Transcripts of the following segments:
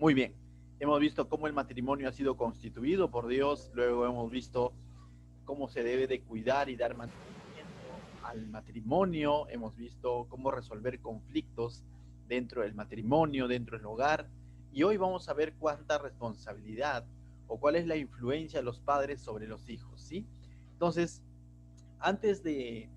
Muy bien, hemos visto cómo el matrimonio ha sido constituido por Dios, luego hemos visto cómo se debe de cuidar y dar mantenimiento al matrimonio, hemos visto cómo resolver conflictos dentro del matrimonio, dentro del hogar, y hoy vamos a ver cuánta responsabilidad o cuál es la influencia de los padres sobre los hijos, ¿sí? Entonces, antes de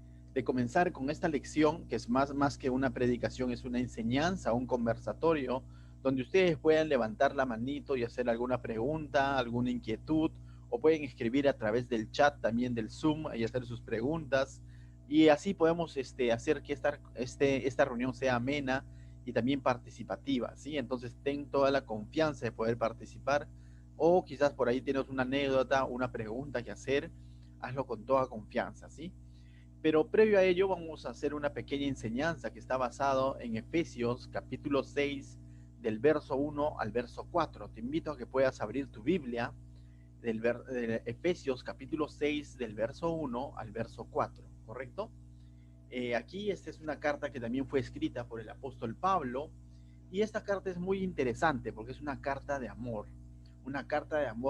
comenzar con esta lección, que es más que una predicación, es una enseñanza, un conversatorio, donde ustedes puedan levantar la manito y hacer alguna pregunta, alguna inquietud, o pueden escribir a través del chat también del Zoom y hacer sus preguntas. Y así podemos hacer que esta reunión sea amena y también participativa, ¿sí? Entonces ten toda la confianza de poder participar, o quizás por ahí tienes una anécdota, una pregunta que hacer, hazlo con toda confianza, ¿sí? Pero previo a ello vamos a hacer una pequeña enseñanza que está basado en Efesios capítulo 6 del verso 1 al verso 4. Te invito a que puedas abrir tu Biblia de Efesios capítulo 6 del verso 1 al verso 4, ¿correcto? Aquí esta es una carta que también fue escrita por el apóstol Pablo, y esta carta es muy interesante porque es una carta de amor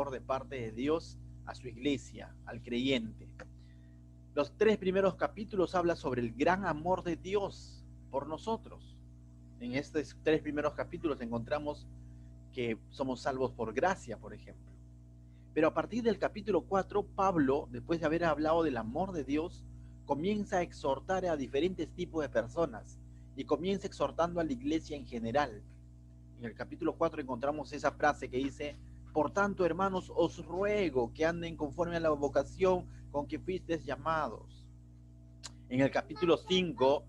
de parte de Dios a su iglesia, al creyente. Los tres primeros capítulos habla sobre el gran amor de Dios por nosotros. En estos tres primeros capítulos encontramos que somos salvos por gracia, por ejemplo. Pero a partir del capítulo 4, Pablo, después de haber hablado del amor de Dios, comienza a exhortar a diferentes tipos de personas y comienza exhortando a la iglesia en general. En el capítulo 4 encontramos esa frase que dice: por tanto, hermanos, os ruego que anden conforme a la vocación con que fuisteis llamados. En el capítulo 5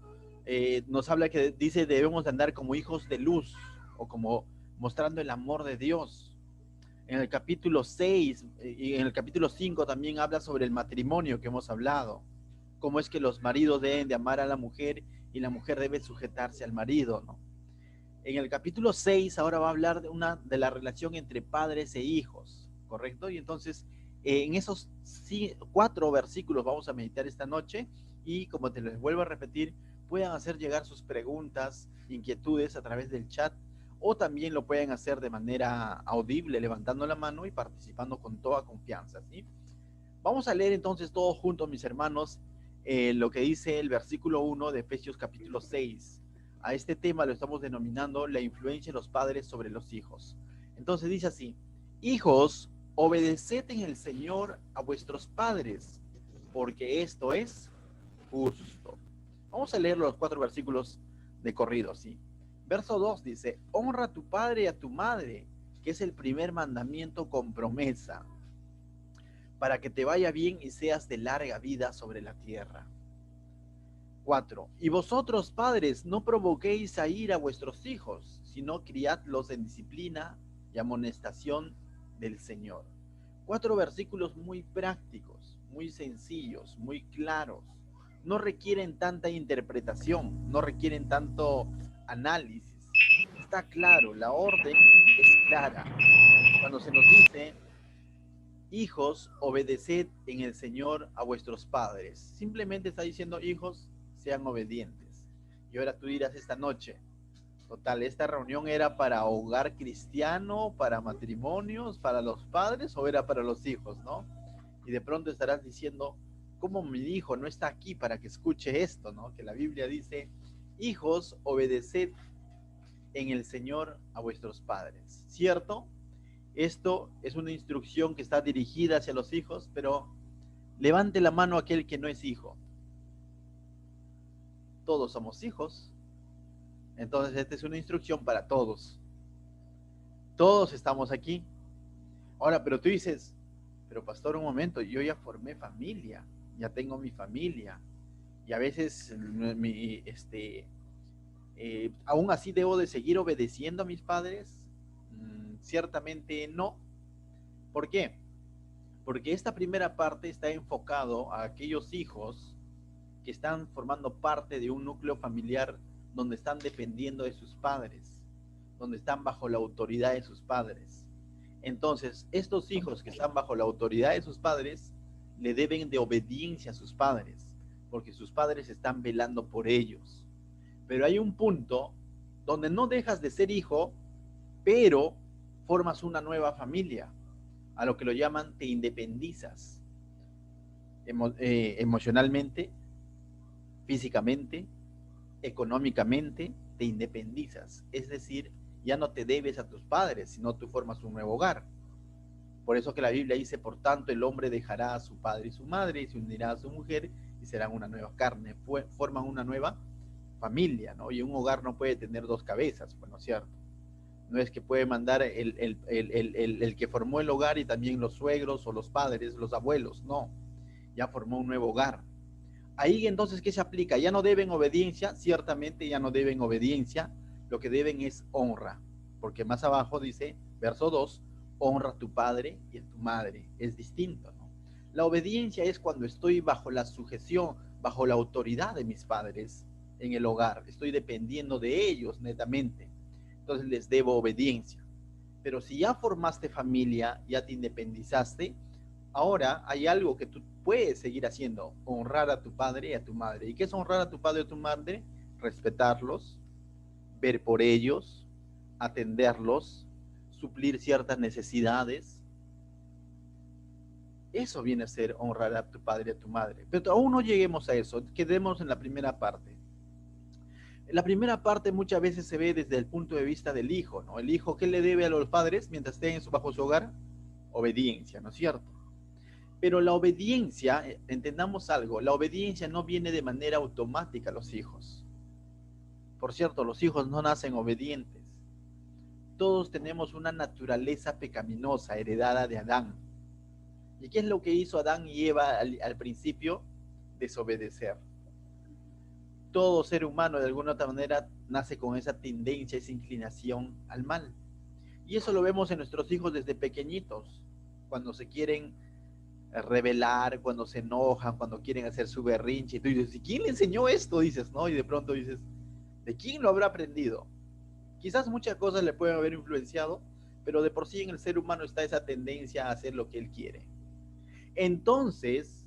nos habla que dice debemos de andar como hijos de luz, o como mostrando el amor de Dios. En el capítulo 6 y en el capítulo 5 también habla sobre el matrimonio que hemos hablado, cómo es que los maridos deben de amar a la mujer y la mujer debe sujetarse al marido, ¿no? En el capítulo 6 ahora va a hablar de la relación entre padres e hijos, ¿correcto? Y entonces en esos 4 versículos vamos a meditar esta noche, y como te les vuelvo a repetir, puedan hacer llegar sus preguntas, inquietudes a través del chat, o también lo pueden hacer de manera audible, levantando la mano y participando con toda confianza, ¿sí? Vamos a leer entonces todos juntos, mis hermanos, lo que dice el versículo 1 de Efesios capítulo 6. A este tema lo estamos denominando la influencia de los padres sobre los hijos. Entonces dice así: hijos, obedeced en el Señor a vuestros padres, porque esto es justo. Vamos a leer los 4 versículos de corrido, ¿sí? Verso 2 dice: honra a tu padre y a tu madre, que es el primer mandamiento con promesa, para que te vaya bien y seas de larga vida sobre la tierra. 4. Y vosotros, padres, no provoquéis a ira a vuestros hijos, sino criadlos en disciplina y amonestación del Señor. 4 versículos muy prácticos, muy sencillos, muy claros. No requieren tanta interpretación, no requieren tanto análisis. Está claro, la orden es clara. Cuando se nos dice: hijos, obedeced en el Señor a vuestros padres, simplemente está diciendo: hijos, sean obedientes. Y ahora tú dirás esta noche: total, esta reunión era para hogar cristiano, para matrimonios, para los padres, o era para los hijos, ¿no? Y de pronto estarás diciendo: ¿cómo mi hijo no está aquí para que escuche esto, ¿no? Que la Biblia dice: hijos, obedeced en el Señor a vuestros padres, ¿cierto? Esto es una instrucción que está dirigida hacia los hijos, pero levante la mano aquel que no es hijo. Todos somos hijos, entonces esta es una instrucción para todos. Todos estamos aquí. Ahora, pero tú dices: pero pastor, un momento, yo ya formé familia, ya tengo mi familia, y a veces aún así debo de seguir obedeciendo a mis padres. Ciertamente no. ¿Por qué? Porque esta primera parte está enfocado a aquellos hijos que están formando parte de un núcleo familiar donde están dependiendo de sus padres, donde están bajo la autoridad de sus padres. Entonces, estos hijos que están bajo la autoridad de sus padres le deben de obediencia a sus padres, porque sus padres están velando por ellos. Pero hay un punto donde no dejas de ser hijo, pero formas una nueva familia, a lo que lo llaman te independizas, emocionalmente, físicamente, económicamente, te independizas. Es decir, ya no te debes a tus padres, sino tú formas un nuevo hogar. Por eso que la Biblia dice, por tanto, el hombre dejará a su padre y su madre y se unirá a su mujer y serán una nueva carne, forman una nueva familia, ¿no? Y un hogar no puede tener dos cabezas, bueno, ¿cierto? No es que puede mandar el que formó el hogar y también los suegros o los padres, los abuelos, no, ya formó un nuevo hogar. Ahí entonces, ¿qué se aplica? Ya no deben obediencia, ciertamente ya no deben obediencia, lo que deben es honra, porque más abajo dice, verso 2, honra a tu padre y a tu madre, es distinto, ¿no? La obediencia es cuando estoy bajo la sujeción, bajo la autoridad de mis padres en el hogar, estoy dependiendo de ellos netamente, entonces les debo obediencia. Pero si ya formaste familia, ya te independizaste, ahora hay algo que tú puedes seguir haciendo, honrar a tu padre y a tu madre. ¿Y qué es honrar a tu padre y a tu madre? Respetarlos, ver por ellos, atenderlos, suplir ciertas necesidades. Eso viene a ser honrar a tu padre y a tu madre. Pero aún no lleguemos a eso, quedemos en la primera parte. La primera parte muchas veces se ve desde el punto de vista del hijo, ¿no? El hijo, ¿qué le debe a los padres mientras estén bajo su hogar? Obediencia, ¿no es cierto? Pero la obediencia, entendamos algo, la obediencia no viene de manera automática a los hijos. Por cierto, los hijos no nacen obedientes. Todos tenemos una naturaleza pecaminosa heredada de Adán. ¿Y qué es lo que hizo Adán y Eva al principio? Desobedecer. Todo ser humano de alguna otra manera nace con esa tendencia, esa inclinación al mal. Y eso lo vemos en nuestros hijos desde pequeñitos, cuando se quieren revelar, cuando se enojan, cuando quieren hacer su berrinche. Y tú dices, ¿y quién le enseñó esto? Dices, ¿no? Y de pronto dices, ¿de quién lo habrá aprendido? Quizás muchas cosas le pueden haber influenciado, pero de por sí en el ser humano está esa tendencia a hacer lo que él quiere. Entonces,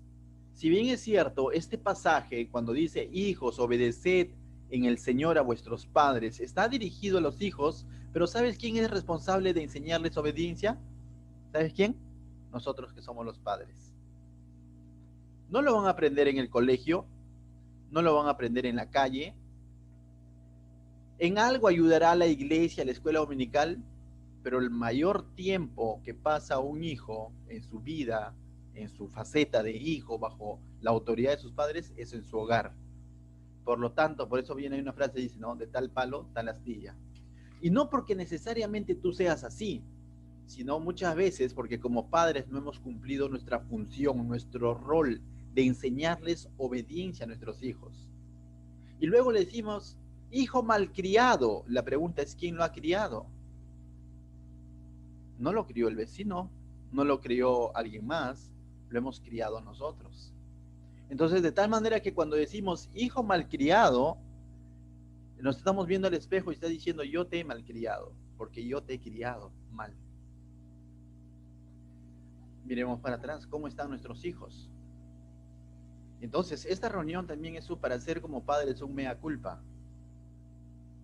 si bien es cierto, este pasaje, cuando dice, hijos, obedeced en el Señor a vuestros padres, está dirigido a los hijos, pero ¿sabes quién es responsable de enseñarles obediencia? ¿Sabes quién? Nosotros que somos los padres. No lo van a aprender en el colegio, no lo van a aprender en la calle. En algo ayudará la iglesia, la escuela dominical, pero el mayor tiempo que pasa un hijo en su vida, en su faceta de hijo bajo la autoridad de sus padres, es en su hogar. Por lo tanto, por eso viene una frase que dice, ¿no? De tal palo, tal astilla. Y no porque necesariamente tú seas así, sino muchas veces porque como padres no hemos cumplido nuestra función, nuestro rol de enseñarles obediencia a nuestros hijos. Y luego le decimos, hijo malcriado. La pregunta es, ¿quién lo ha criado? No lo crió el vecino, no lo crió alguien más, lo hemos criado nosotros. Entonces, de tal manera que cuando decimos hijo malcriado, nos estamos viendo al espejo y está diciendo, yo te he malcriado, porque yo te he criado mal. Miremos para atrás, ¿cómo están nuestros hijos? Entonces, esta reunión también es para hacer como padres un mea culpa.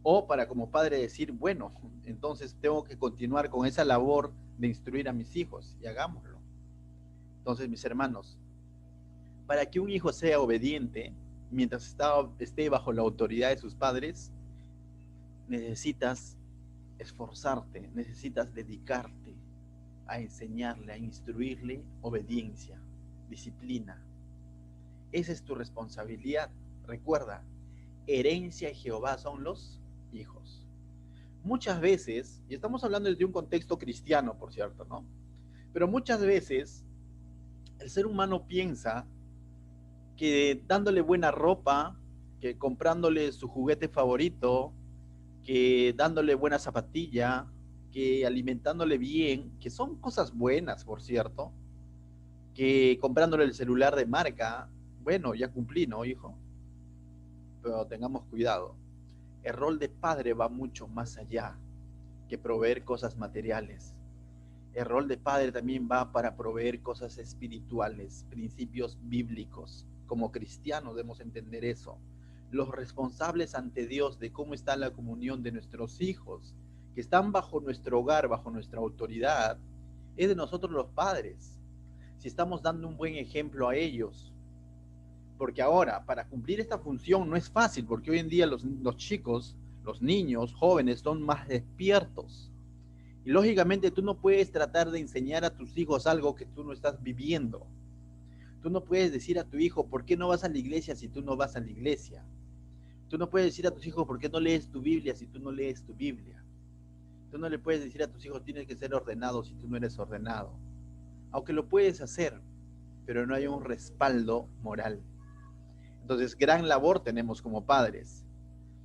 O para como padre decir, bueno, entonces tengo que continuar con esa labor de instruir a mis hijos y hagámoslo. Entonces, mis hermanos, para que un hijo sea obediente mientras esté bajo la autoridad de sus padres, necesitas esforzarte, necesitas dedicarte a enseñarle, a instruirle obediencia, disciplina. Esa es tu responsabilidad. Recuerda, herencia de Jehová son los hijos. Muchas veces, y estamos hablando desde un contexto cristiano, por cierto, ¿no? Pero muchas veces el ser humano piensa que dándole buena ropa, que comprándole su juguete favorito, que dándole buena zapatilla, que alimentándole bien, que son cosas buenas, por cierto, que comprándole el celular de marca, bueno, ya cumplí, ¿no, hijo? Pero tengamos cuidado. El rol de padre va mucho más allá que proveer cosas materiales. El rol de padre también va para proveer cosas espirituales, principios bíblicos. Como cristianos debemos entender eso. Los responsables ante Dios de cómo está la comunión de nuestros hijos, que están bajo nuestro hogar, bajo nuestra autoridad, es de nosotros los padres. Si estamos dando un buen ejemplo a ellos. Porque ahora, para cumplir esta función no es fácil, porque hoy en día los chicos, los niños, jóvenes, son más despiertos. Y lógicamente tú no puedes tratar de enseñar a tus hijos algo que tú no estás viviendo. Tú no puedes decir a tu hijo, ¿por qué no vas a la iglesia si tú no vas a la iglesia? Tú no puedes decir a tus hijos, ¿por qué no lees tu Biblia si tú no lees tu Biblia? Tú no le puedes decir a tus hijos, tienes que ser ordenado si tú no eres ordenado. Aunque lo puedes hacer, pero no hay un respaldo moral. Entonces, gran labor tenemos como padres.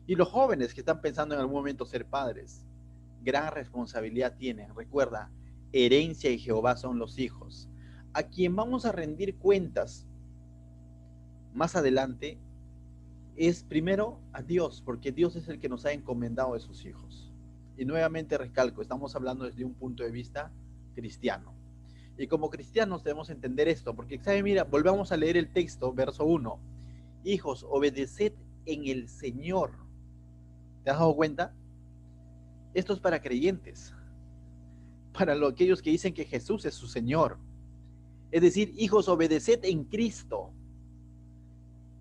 Y los jóvenes que están pensando en algún momento ser padres, gran responsabilidad tienen. Recuerda, herencia de Jehová son los hijos. A quien vamos a rendir cuentas más adelante es primero a Dios, porque Dios es el que nos ha encomendado a sus hijos. Y nuevamente recalco, estamos hablando desde un punto de vista cristiano. Y como cristianos debemos entender esto, porque, ¿sabe? Mira, volvamos a leer el texto, verso 1. Hijos, obedeced en el Señor. ¿Te has dado cuenta? Esto es para creyentes, para aquellos que dicen que Jesús es su Señor. Es decir, hijos, obedeced en Cristo.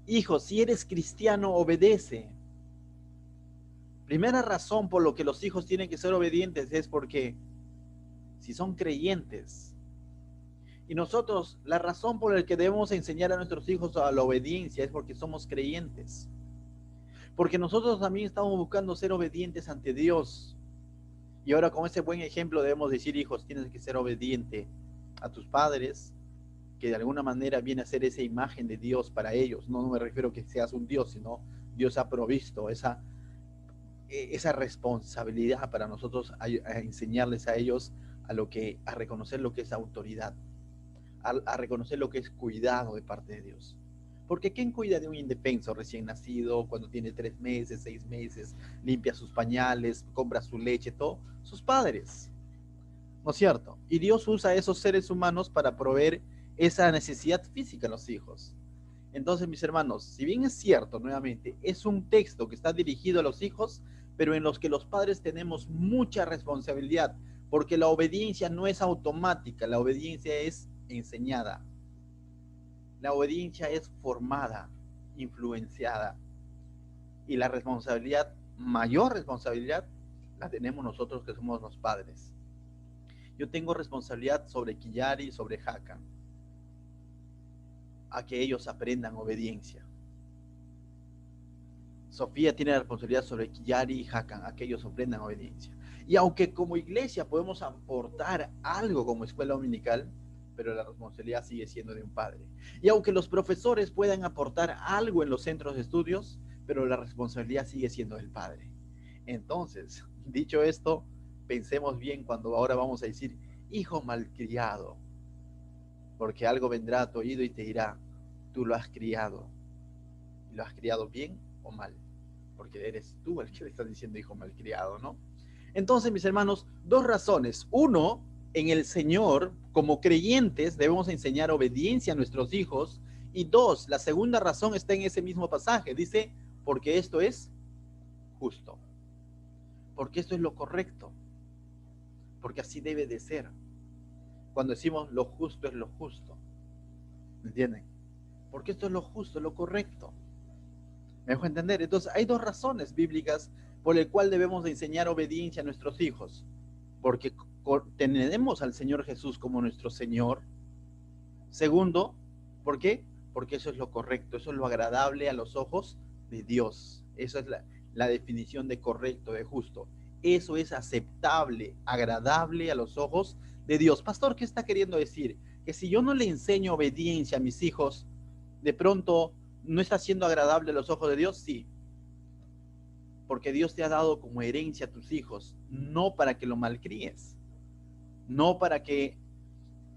Hijos, si eres cristiano, obedece. Primera razón por lo que los hijos tienen que ser obedientes es porque si son creyentes. Y nosotros, la razón por la que debemos enseñar a nuestros hijos a la obediencia es porque somos creyentes. Porque nosotros también estamos buscando ser obedientes ante Dios. Y ahora con ese buen ejemplo debemos decir, hijos, tienes que ser obediente a tus padres, que de alguna manera viene a ser esa imagen de Dios para ellos. No me refiero a que seas un Dios, sino Dios ha provisto esa responsabilidad para nosotros a enseñarles a ellos a reconocer lo que es autoridad, a reconocer lo que es cuidado de parte de Dios. Porque ¿quién cuida de un indefenso recién nacido cuando tiene 3 meses, 6 meses, limpia sus pañales, compra su leche, todo? Sus padres, ¿no es cierto? Y Dios usa a esos seres humanos para proveer esa necesidad física a los hijos. Entonces, mis hermanos, si bien es cierto, nuevamente, es un texto que está dirigido a los hijos, pero en los que los padres tenemos mucha responsabilidad, porque la obediencia no es automática, la obediencia es enseñada. La obediencia es formada, influenciada. Y la responsabilidad, mayor responsabilidad, la tenemos nosotros que somos los padres. Yo tengo responsabilidad sobre Kiyari y sobre Hakan, a que ellos aprendan obediencia. Sofía tiene la responsabilidad sobre Kiyari y Hakan, a que ellos aprendan obediencia. Y aunque como iglesia podemos aportar algo como escuela dominical, pero la responsabilidad sigue siendo de un padre. Y aunque los profesores puedan aportar algo en los centros de estudios, pero la responsabilidad sigue siendo del padre. Entonces, dicho esto, pensemos bien cuando ahora vamos a decir, hijo malcriado, porque algo vendrá a tu oído y te dirá, tú lo has criado. ¿Y lo has criado bien o mal? Porque eres tú el que le estás diciendo hijo malcriado, ¿no? Entonces, mis hermanos, 2 razones. Uno, en el Señor, como creyentes, debemos enseñar obediencia a nuestros hijos. Y 2, la segunda razón está en ese mismo pasaje. Dice, porque esto es justo. Porque esto es lo correcto. Porque así debe de ser. Cuando decimos lo justo es lo justo. ¿Me entienden? Porque esto es lo justo, lo correcto. ¿Me dejo entender? Entonces, hay 2 razones bíblicas por el cual debemos de enseñar obediencia a nuestros hijos. Porque tenemos al Señor Jesús como nuestro Señor. Segundo, ¿por qué? Porque eso es lo correcto, eso es lo agradable a los ojos de Dios. Eso es la definición de correcto, de justo. Eso es aceptable, agradable a los ojos de Dios. Pastor, ¿qué está queriendo decir? Que si yo no le enseño obediencia a mis hijos, de pronto no está siendo agradable a los ojos de Dios. Sí, porque Dios te ha dado como herencia a tus hijos, no para que lo malcríes, no para que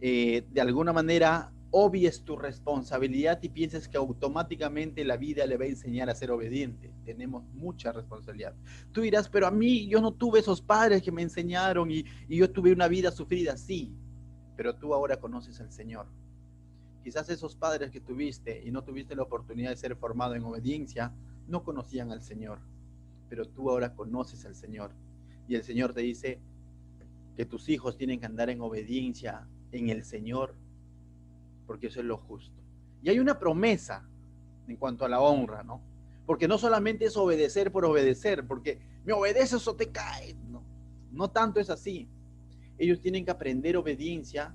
de alguna manera obvies tu responsabilidad y pienses que automáticamente la vida le va a enseñar a ser obediente. Tenemos mucha responsabilidad. Tú dirás, pero a mí yo no tuve esos padres que me enseñaron y yo tuve una vida sufrida. Sí, pero tú ahora conoces al Señor. Quizás esos padres que tuviste y no tuviste la oportunidad de ser formado en obediencia, no conocían al Señor, pero tú ahora conoces al Señor. Y el Señor te dice que tus hijos tienen que andar en obediencia en el Señor, porque eso es lo justo. Y hay una promesa en cuanto a la honra, ¿no? Porque no solamente es obedecer por obedecer, porque me obedeces o te caes, no, no tanto es así. Ellos tienen que aprender obediencia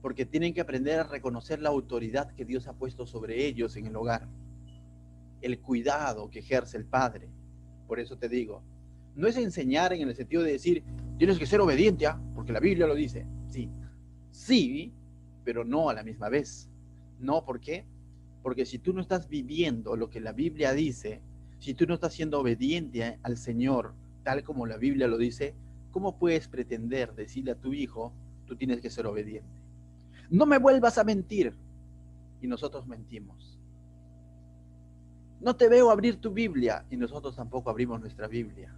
porque tienen que aprender a reconocer la autoridad que Dios ha puesto sobre ellos en el hogar, el cuidado que ejerce el padre. Por eso te digo, no es enseñar en el sentido de decir, tienes que ser obediente, porque la Biblia lo dice. Sí, sí, pero no a la misma vez. No, ¿por qué? Porque si tú no estás viviendo lo que la Biblia dice, si tú no estás siendo obediente al Señor, tal como la Biblia lo dice, ¿cómo puedes pretender decirle a tu hijo, tú tienes que ser obediente? No me vuelvas a mentir. Y nosotros mentimos. No te veo abrir tu Biblia. Y nosotros tampoco abrimos nuestra Biblia.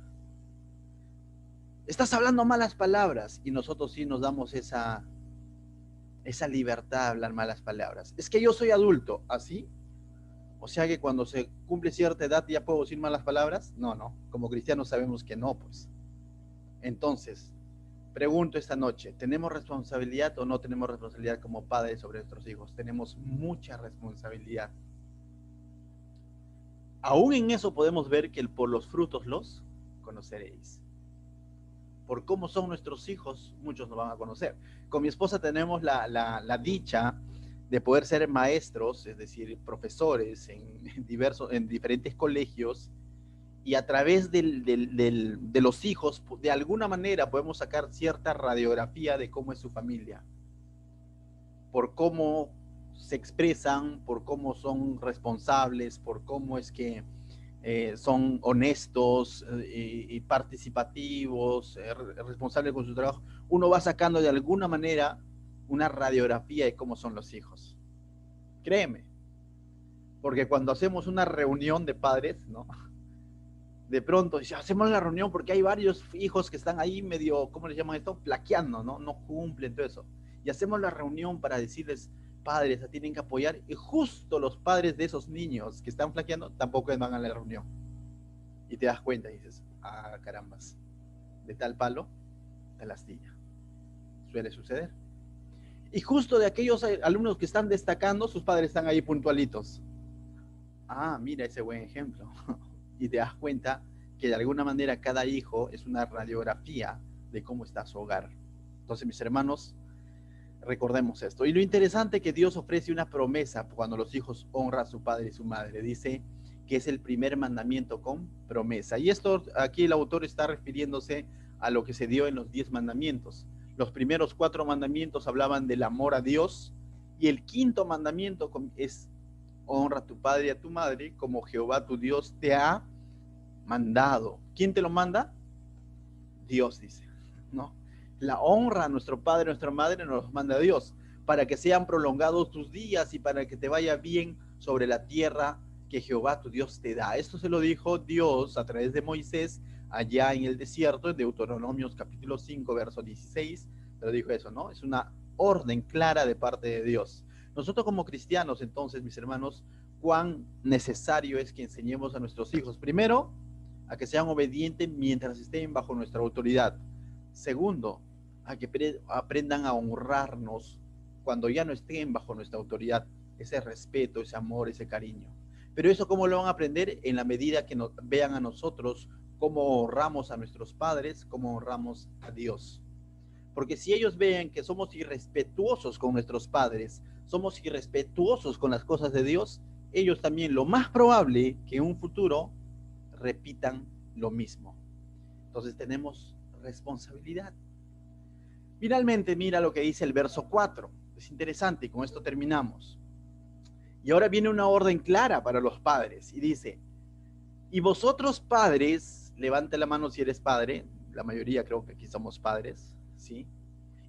Estás hablando malas palabras. Y nosotros sí nos damos esa libertad de hablar malas palabras. Es que yo soy adulto. ¿Así? O sea que cuando se cumple cierta edad ya puedo decir malas palabras. No, no. Como cristianos sabemos que no, pues. Entonces, pregunto esta noche, ¿tenemos responsabilidad o no tenemos responsabilidad como padres sobre nuestros hijos? Tenemos mucha responsabilidad. Aún en eso podemos ver que por los frutos los conoceréis. Por cómo son nuestros hijos, muchos nos van a conocer. Con mi esposa tenemos la dicha de poder ser maestros, es decir, profesores en diferentes colegios, y a través de los hijos, de alguna manera podemos sacar cierta radiografía de cómo es su familia, por cómo se expresan, por cómo son responsables, por cómo es que son honestos y participativos, responsables con su trabajo. Uno va sacando de alguna manera una radiografía de cómo son los hijos. Créeme, porque cuando hacemos una reunión de padres, ¿no? De pronto hacemos la reunión porque hay varios hijos que están ahí medio, ¿cómo les llaman esto? Flaqueando, ¿no? No cumplen todo eso. Y hacemos la reunión para decirles, padres, tienen que apoyar. Y justo los padres de esos niños que están flaqueando tampoco van a la reunión. Y te das cuenta y dices, carambas, de tal palo, tal astilla. Suele suceder. Y justo de aquellos alumnos que están destacando, sus padres están ahí puntualitos. Mira ese buen ejemplo. Y te das cuenta que de alguna manera cada hijo es una radiografía de cómo está su hogar. Entonces, mis hermanos, recordemos esto. Y lo interesante es que Dios ofrece una promesa cuando los hijos honran a su padre y su madre. Dice que es el primer mandamiento con promesa. Y esto aquí el autor está refiriéndose a lo que se dio en los 10 mandamientos. Los primeros 4 mandamientos hablaban del amor a Dios, y el quinto mandamiento es honra a tu padre y a tu madre como Jehová tu Dios te ha mandado. ¿Quién te lo manda? Dios, dice, ¿no? La honra a nuestro padre y a nuestra madre nos los manda Dios, para que sean prolongados tus días y para que te vaya bien sobre la tierra que Jehová tu Dios te da. Esto se lo dijo Dios a través de Moisés allá en el desierto, en Deuteronomios capítulo 5, verso 16, pero dijo eso, ¿no? Es una orden clara de parte de Dios. Nosotros como cristianos, entonces, mis hermanos, cuán necesario es que enseñemos a nuestros hijos, primero, a que sean obedientes mientras estén bajo nuestra autoridad. Segundo, a que aprendan a honrarnos cuando ya no estén bajo nuestra autoridad, ese respeto, ese amor, ese cariño. Pero eso, ¿cómo lo van a aprender? En la medida que nos vean a nosotros cómo honramos a nuestros padres, cómo honramos a Dios. Porque si ellos ven que somos irrespetuosos con nuestros padres, somos irrespetuosos con las cosas de Dios, ellos también, lo más probable que en un futuro repitan lo mismo. Entonces tenemos responsabilidad. Finalmente, mira lo que dice el verso 4. Es interesante y con esto terminamos. Y ahora viene una orden clara para los padres y dice, y vosotros padres, levante la mano si eres padre, la mayoría creo que aquí somos padres, ¿sí?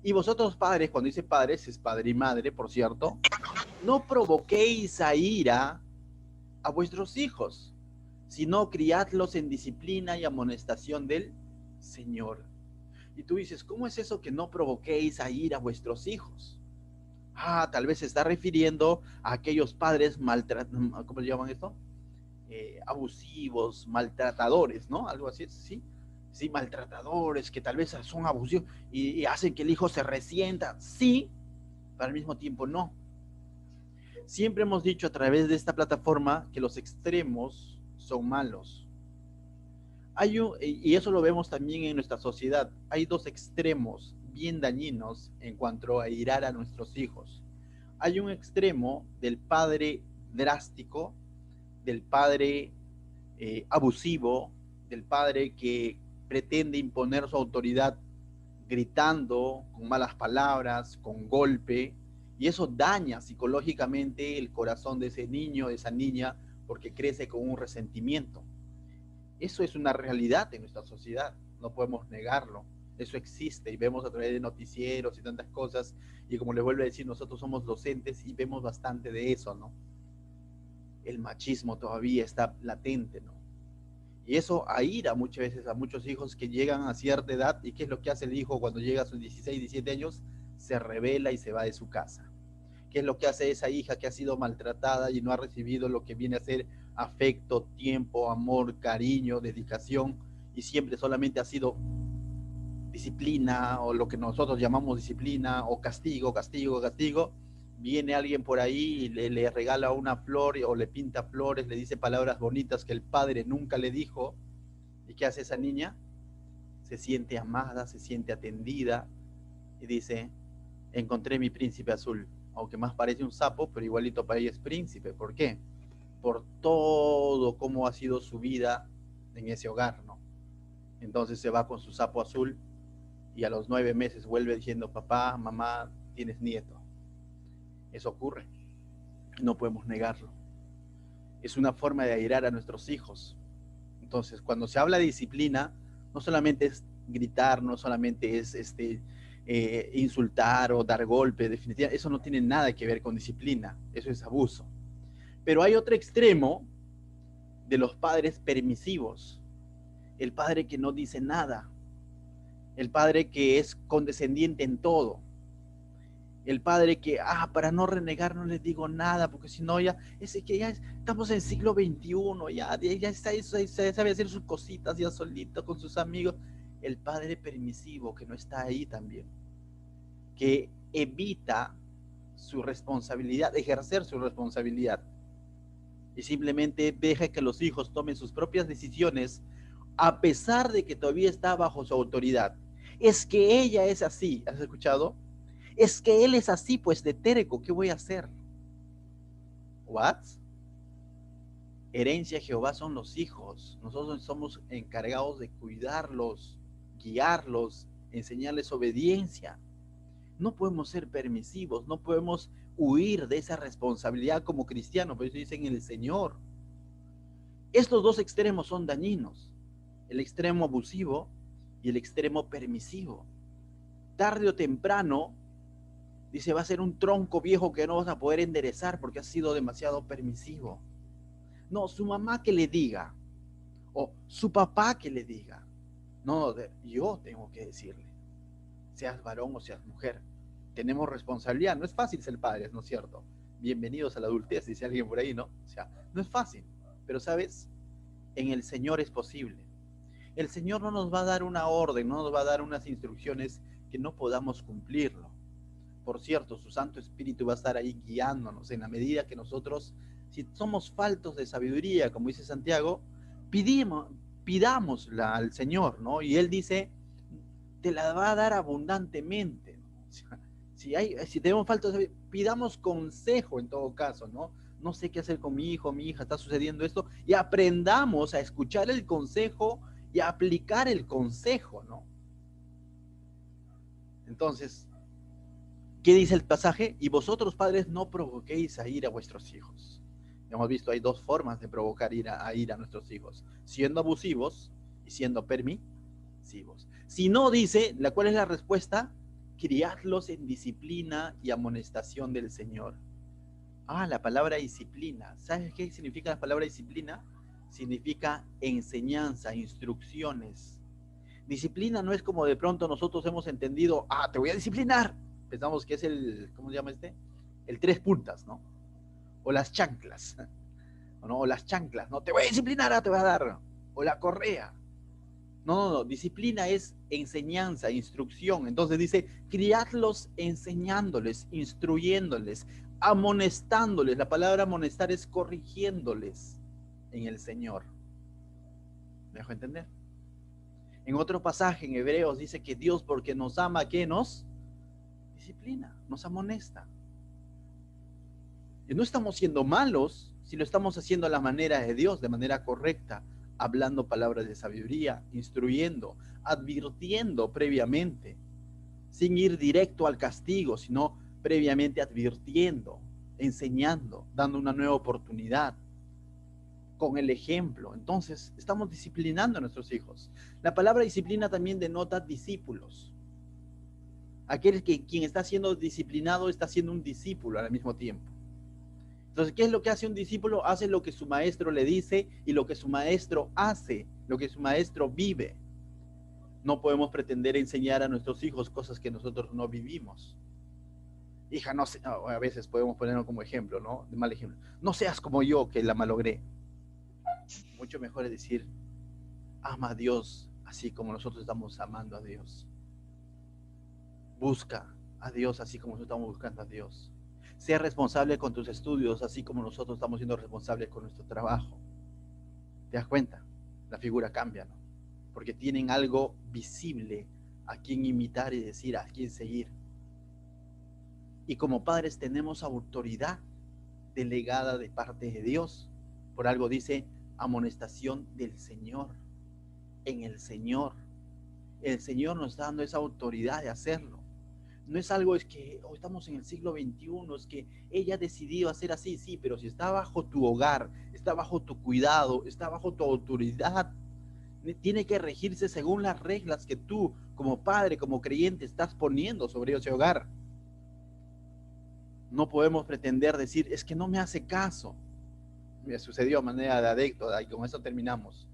Y vosotros padres, cuando dice padres, es padre y madre, por cierto, no provoquéis a ira a vuestros hijos, sino criadlos en disciplina y amonestación del Señor. Y tú dices, ¿cómo es eso que no provoquéis a ira a vuestros hijos? Tal vez se está refiriendo a aquellos padres ¿cómo le llaman esto? Abusivos, maltratadores, ¿no? Algo así, ¿sí? sí, maltratadores, que tal vez son abusivos y hacen que el hijo se resienta, sí, pero al mismo tiempo no. Siempre hemos dicho a través de esta plataforma que los extremos son malos. Y eso lo vemos también en nuestra sociedad. Hay dos extremos bien dañinos en cuanto a irar a nuestros hijos. Hay un extremo del padre drástico, del padre abusivo, del padre que pretende imponer su autoridad gritando, con malas palabras, con golpe, y eso daña psicológicamente el corazón de ese niño, de esa niña, porque crece con un resentimiento. Eso es una realidad en nuestra sociedad, no podemos negarlo. Eso existe y vemos a través de noticieros y tantas cosas. Y como les vuelvo a decir, nosotros somos docentes y vemos bastante de eso, ¿no? El machismo todavía está latente, ¿no? Y eso aíra muchas veces a muchos hijos que llegan a cierta edad. ¿Y qué es lo que hace el hijo cuando llega a sus 16, 17 años? Se rebela y se va de su casa. ¿Qué es lo que hace esa hija que ha sido maltratada y no ha recibido lo que viene a ser afecto, tiempo, amor, cariño, dedicación, y siempre solamente ha sido disciplina, o lo que nosotros llamamos disciplina, o castigo, castigo, castigo? Viene alguien por ahí y le regala una flor o le pinta flores, le dice palabras bonitas que el padre nunca le dijo. ¿Y qué hace esa niña? Se siente amada, se siente atendida y dice: encontré mi príncipe azul, aunque más parece un sapo, pero igualito para ella es príncipe. ¿Por qué? Por todo cómo ha sido su vida en ese hogar, ¿no? Entonces se va con su sapo azul y a los 9 meses vuelve diciendo: papá, mamá, tienes nieto. Eso ocurre, no podemos negarlo. Es una forma de airar a nuestros hijos. Entonces, cuando se habla de disciplina, no solamente es gritar, no solamente es insultar o dar golpes, definitivamente, eso no tiene nada que ver con disciplina, eso es abuso. Pero hay otro extremo de los padres permisivos, el padre que no dice nada, el padre que es condescendiente en todo, el padre que, para no renegar no les digo nada, porque si no ya, es que ya estamos en el siglo XXI, ya está, ya sabe hacer sus cositas ya solito con sus amigos. El padre permisivo que no está ahí también, que evita su responsabilidad, ejercer su responsabilidad, y simplemente deja que los hijos tomen sus propias decisiones a pesar de que todavía está bajo su autoridad. Es que ella es así, ¿has escuchado? Es que él es así, pues de terco, ¿qué voy a hacer? ¿What? Herencia de Jehová son los hijos. Nosotros somos encargados de cuidarlos, guiarlos, enseñarles obediencia. No podemos ser permisivos, no podemos huir de esa responsabilidad como cristianos, por eso dicen el Señor. Estos dos extremos son dañinos, el extremo abusivo y el extremo permisivo. Tarde o temprano, dice, va a ser un tronco viejo que no vas a poder enderezar porque has sido demasiado permisivo. No, su mamá que le diga, o su papá que le diga. No, yo tengo que decirle, seas varón o seas mujer. Tenemos responsabilidad, no es fácil ser padres, ¿no es cierto? Bienvenidos a la adultez, dice alguien por ahí, ¿no? O sea, no es fácil, pero ¿sabes? En el Señor es posible. El Señor no nos va a dar una orden, no nos va a dar unas instrucciones que no podamos cumplirlo. Por cierto, su Santo Espíritu va a estar ahí guiándonos en la medida que nosotros, si somos faltos de sabiduría, como dice Santiago, pidámosla al Señor, ¿no? Y Él dice, te la va a dar abundantemente, ¿no? O sea, si tenemos falta de, pidamos consejo en todo caso, ¿no? No sé qué hacer con mi hijo, mi hija, está sucediendo esto, y aprendamos a escuchar el consejo y a aplicar el consejo, ¿no? Entonces, ¿qué dice el pasaje? Y vosotros, padres, no provoquéis a ir a vuestros hijos. Hemos visto, hay dos formas de provocar a ir a nuestros hijos, siendo abusivos y siendo permisivos. Si no, dice, ¿cuál es la respuesta? Criadlos en disciplina y amonestación del Señor. La palabra disciplina. ¿Sabes qué significa la palabra disciplina? Significa enseñanza, instrucciones. Disciplina no es como de pronto nosotros hemos entendido, te voy a disciplinar. Pensamos que es ¿cómo se llama este? El tres puntas, ¿no? O las chanclas, ¿no? O las chanclas, ¿no? Te voy a disciplinar, te voy a dar. O la correa. No, disciplina es enseñanza, instrucción. Entonces dice, criadlos enseñándoles, instruyéndoles, amonestándoles. La palabra amonestar es corrigiéndoles en el Señor. ¿Me dejo entender? En otro pasaje en Hebreos dice que Dios, porque nos ama, ¿qué nos disciplina? Nos amonesta. Y no estamos siendo malos si lo estamos haciendo a la manera de Dios, de manera correcta, hablando palabras de sabiduría, instruyendo, advirtiendo previamente, sin ir directo al castigo, sino previamente advirtiendo, enseñando, dando una nueva oportunidad, con el ejemplo. Entonces, estamos disciplinando a nuestros hijos. La palabra disciplina también denota discípulos. Aquel que quien está siendo disciplinado está siendo un discípulo al mismo tiempo. Entonces, ¿qué es lo que hace un discípulo? Hace lo que su maestro le dice y lo que su maestro hace, lo que su maestro vive. No podemos pretender enseñar a nuestros hijos cosas que nosotros no vivimos. Hija, no sé, a veces podemos ponerlo como ejemplo, ¿no? De mal ejemplo. No seas como yo que la malogré. Mucho mejor es decir, ama a Dios así como nosotros estamos amando a Dios. Busca a Dios así como nosotros estamos buscando a Dios. Sea responsable con tus estudios así como nosotros estamos siendo responsables con nuestro trabajo. ¿Te das cuenta? La figura cambia, ¿no? Porque tienen algo visible a quien imitar y decir, a quién seguir. Y como padres tenemos autoridad delegada de parte de Dios. Por algo dice amonestación del Señor. En el Señor. El Señor nos está dando esa autoridad de hacerlo. No es algo, es que oh, estamos en el siglo XXI, es que ella ha decidido hacer así, sí, pero si está bajo tu hogar, está bajo tu cuidado, está bajo tu autoridad, tiene que regirse según las reglas que tú, como padre, como creyente, estás poniendo sobre ese hogar. No podemos pretender decir, es que no me hace caso. Me sucedió a manera de anécdota y con eso terminamos.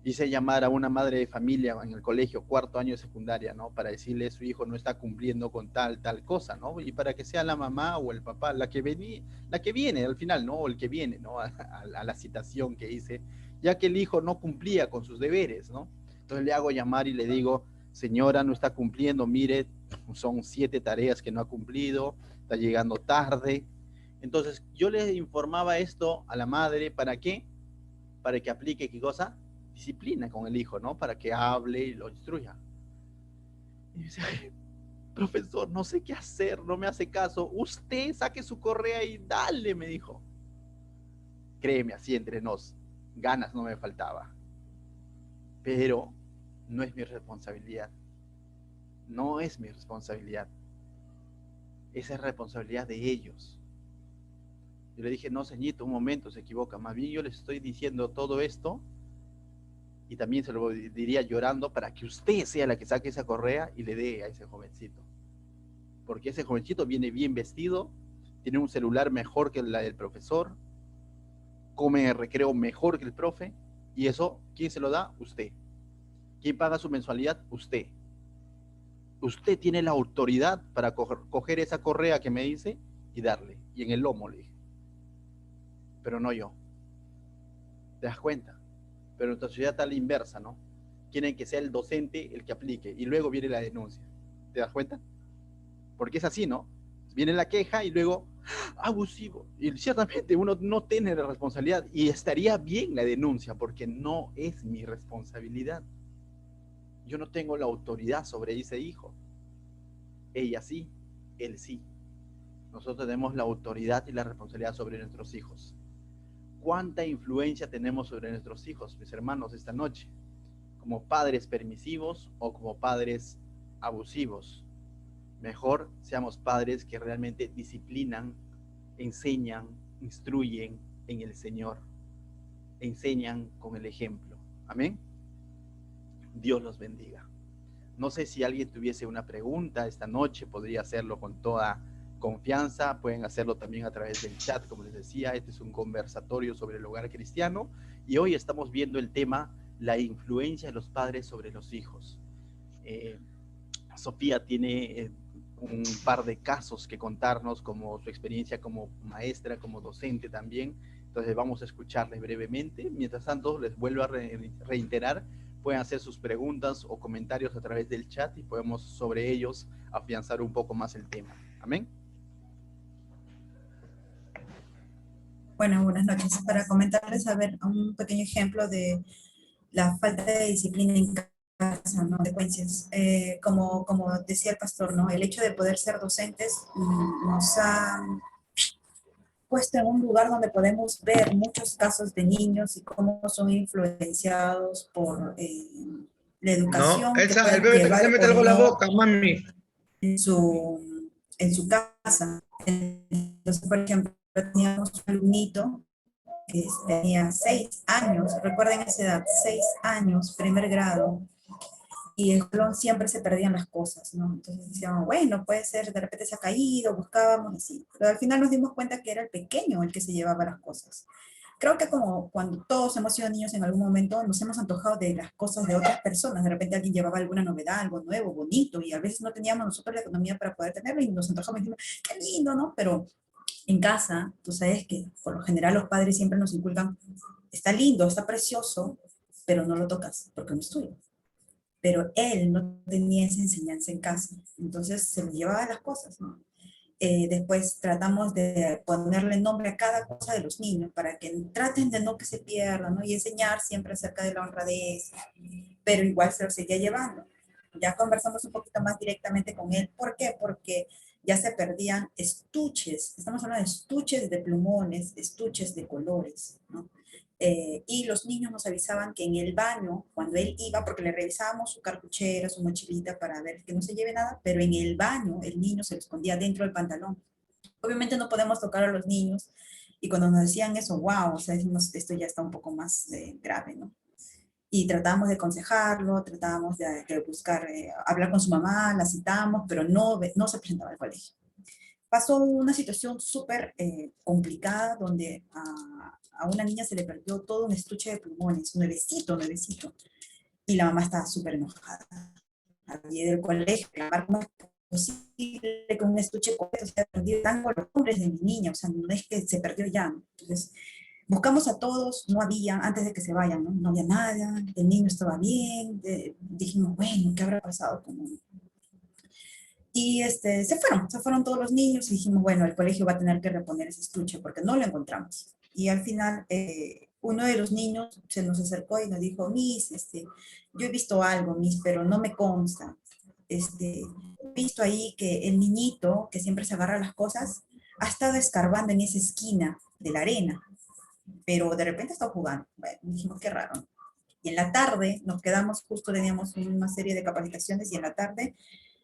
Hice llamar a una madre de familia en el colegio, cuarto año de secundaria, ¿no? Para decirle su hijo no está cumpliendo con tal cosa, ¿no? Y para que sea la mamá o el papá la que viene al final, ¿no? O el que viene, ¿no? A la citación que hice, ya que el hijo no cumplía con sus deberes, ¿no? Entonces le hago llamar y le digo, señora, no está cumpliendo, mire, son 7 tareas que no ha cumplido, está llegando tarde. Entonces yo le informaba esto a la madre, ¿para qué? Para que aplique, ¿qué cosa? Disciplina con el hijo, ¿no? Para que hable y lo instruya. Y dice, profesor, no sé qué hacer, no me hace caso. Usted saque su correa y dale, me dijo. Créeme, así entre nos, ganas no me faltaba. Pero no es mi responsabilidad. No es mi responsabilidad. Esa es responsabilidad de ellos. Yo le dije, no, señorito, un momento, se equivoca. Más bien yo les estoy diciendo todo esto y también se lo diría llorando para que usted sea la que saque esa correa y le dé a ese jovencito. Porque ese jovencito viene bien vestido, tiene un celular mejor que la del profesor, come en el recreo mejor que el profe, y eso, ¿quién se lo da? Usted. ¿Quién paga su mensualidad? Usted. Usted tiene la autoridad para coger esa correa que me dice y darle. Y en el lomo le dije. Pero no yo. ¿Te das cuenta? Pero nuestra sociedad está a la inversa, ¿no? Quieren que sea el docente el que aplique y luego viene la denuncia. ¿Te das cuenta? Porque es así, ¿no? Viene la queja y luego abusivo. Y ciertamente uno no tiene la responsabilidad y estaría bien la denuncia porque no es mi responsabilidad. Yo no tengo la autoridad sobre ese hijo. Ella sí, él sí. Nosotros tenemos la autoridad y la responsabilidad sobre nuestros hijos. ¿Cuánta influencia tenemos sobre nuestros hijos, mis hermanos, esta noche? ¿Como padres permisivos o como padres abusivos? Mejor seamos padres que realmente disciplinan, enseñan, instruyen en el Señor, enseñan con el ejemplo. Amén. Dios los bendiga. No sé si alguien tuviese una pregunta esta noche, podría hacerlo con toda confianza, pueden hacerlo también a través del chat, como les decía, este es un conversatorio sobre el hogar cristiano y hoy estamos viendo el tema, la influencia de los padres sobre los hijos. Sofía tiene un par de casos que contarnos, como su experiencia como maestra, como docente también. Entonces vamos a escucharle brevemente. Mientras tanto, les vuelvo a reiterar, pueden hacer sus preguntas o comentarios a través del chat y podemos sobre ellos afianzar un poco más el tema. Amén. Bueno, buenas noches. Para comentarles, a ver, un pequeño ejemplo de la falta de disciplina en casa, ¿no? Consecuencias. Como decía el pastor, ¿no? El hecho de poder ser docentes nos ha puesto en un lugar donde podemos ver muchos casos de niños y cómo son influenciados por la No, educación que esa, el pueden bebé está que se llevar mete o algo en la no boca, mami. en su casa. Entonces, por ejemplo, teníamos un alumnito que tenía 6 años, recuerden esa edad, 6 años, primer grado, y el salón siempre se perdían las cosas, ¿no? Entonces decíamos, bueno, puede ser, de repente se ha caído, buscábamos así, pero al final nos dimos cuenta que era el pequeño el que se llevaba las cosas. Creo que como cuando todos hemos sido niños en algún momento, nos hemos antojado de las cosas de otras personas, de repente alguien llevaba alguna novedad, algo nuevo, bonito, y a veces no teníamos nosotros la economía para poder tenerlo y nos antojamos y decimos, qué lindo, ¿no? Pero en casa, tú sabes que por lo general los padres siempre nos inculcan, está lindo, está precioso, pero no lo tocas porque no es tuyo. Pero él no tenía esa enseñanza en casa, entonces se le llevaba las cosas, ¿no? Después tratamos de ponerle nombre a cada cosa de los niños para que traten de no que se pierdan, ¿no? Y enseñar siempre acerca de la honradez, pero igual se lo seguía llevando. Ya conversamos un poquito más directamente con él. ¿Por qué? Porque ya se perdían estuches, estamos hablando de estuches de plumones, estuches de colores, ¿no? Y los niños nos avisaban que en el baño, cuando él iba, porque le revisábamos su cartuchera, su mochilita para ver que no se lleve nada, pero en el baño el niño se lo escondía dentro del pantalón. Obviamente no podemos tocar a los niños, y cuando nos decían eso, wow, o sea, decimos, esto ya está un poco más grave, ¿no? Y tratábamos de aconsejarlo, tratábamos de buscar, hablar con su mamá, la citamos, pero no se presentaba al colegio. Pasó una situación súper complicada donde a una niña se le perdió todo un estuche de plumones, nuevecito, nuevecito, y la mamá estaba súper enojada. Había del colegio, reclamar cómo es posible que un estuche completo se haya perdido, tan con los nombres de mi niña, o sea, no es que se perdió ya, ¿no? Entonces, buscamos a todos, no había, antes de que se vayan, ¿no? No había nada, el niño estaba bien, dijimos, bueno, ¿qué habrá pasado con él? Y se fueron todos los niños y dijimos, bueno, el colegio va a tener que reponer ese estuche porque no lo encontramos. Y al final, uno de los niños se nos acercó y nos dijo, Miss, yo he visto algo, Miss, pero no me consta. He visto ahí que el niñito, que siempre se agarra las cosas, ha estado escarbando en esa esquina de la arena, pero de repente está jugando. Bueno, dijimos, qué raro. Y en la tarde nos quedamos, justo teníamos una serie de capacitaciones y en la tarde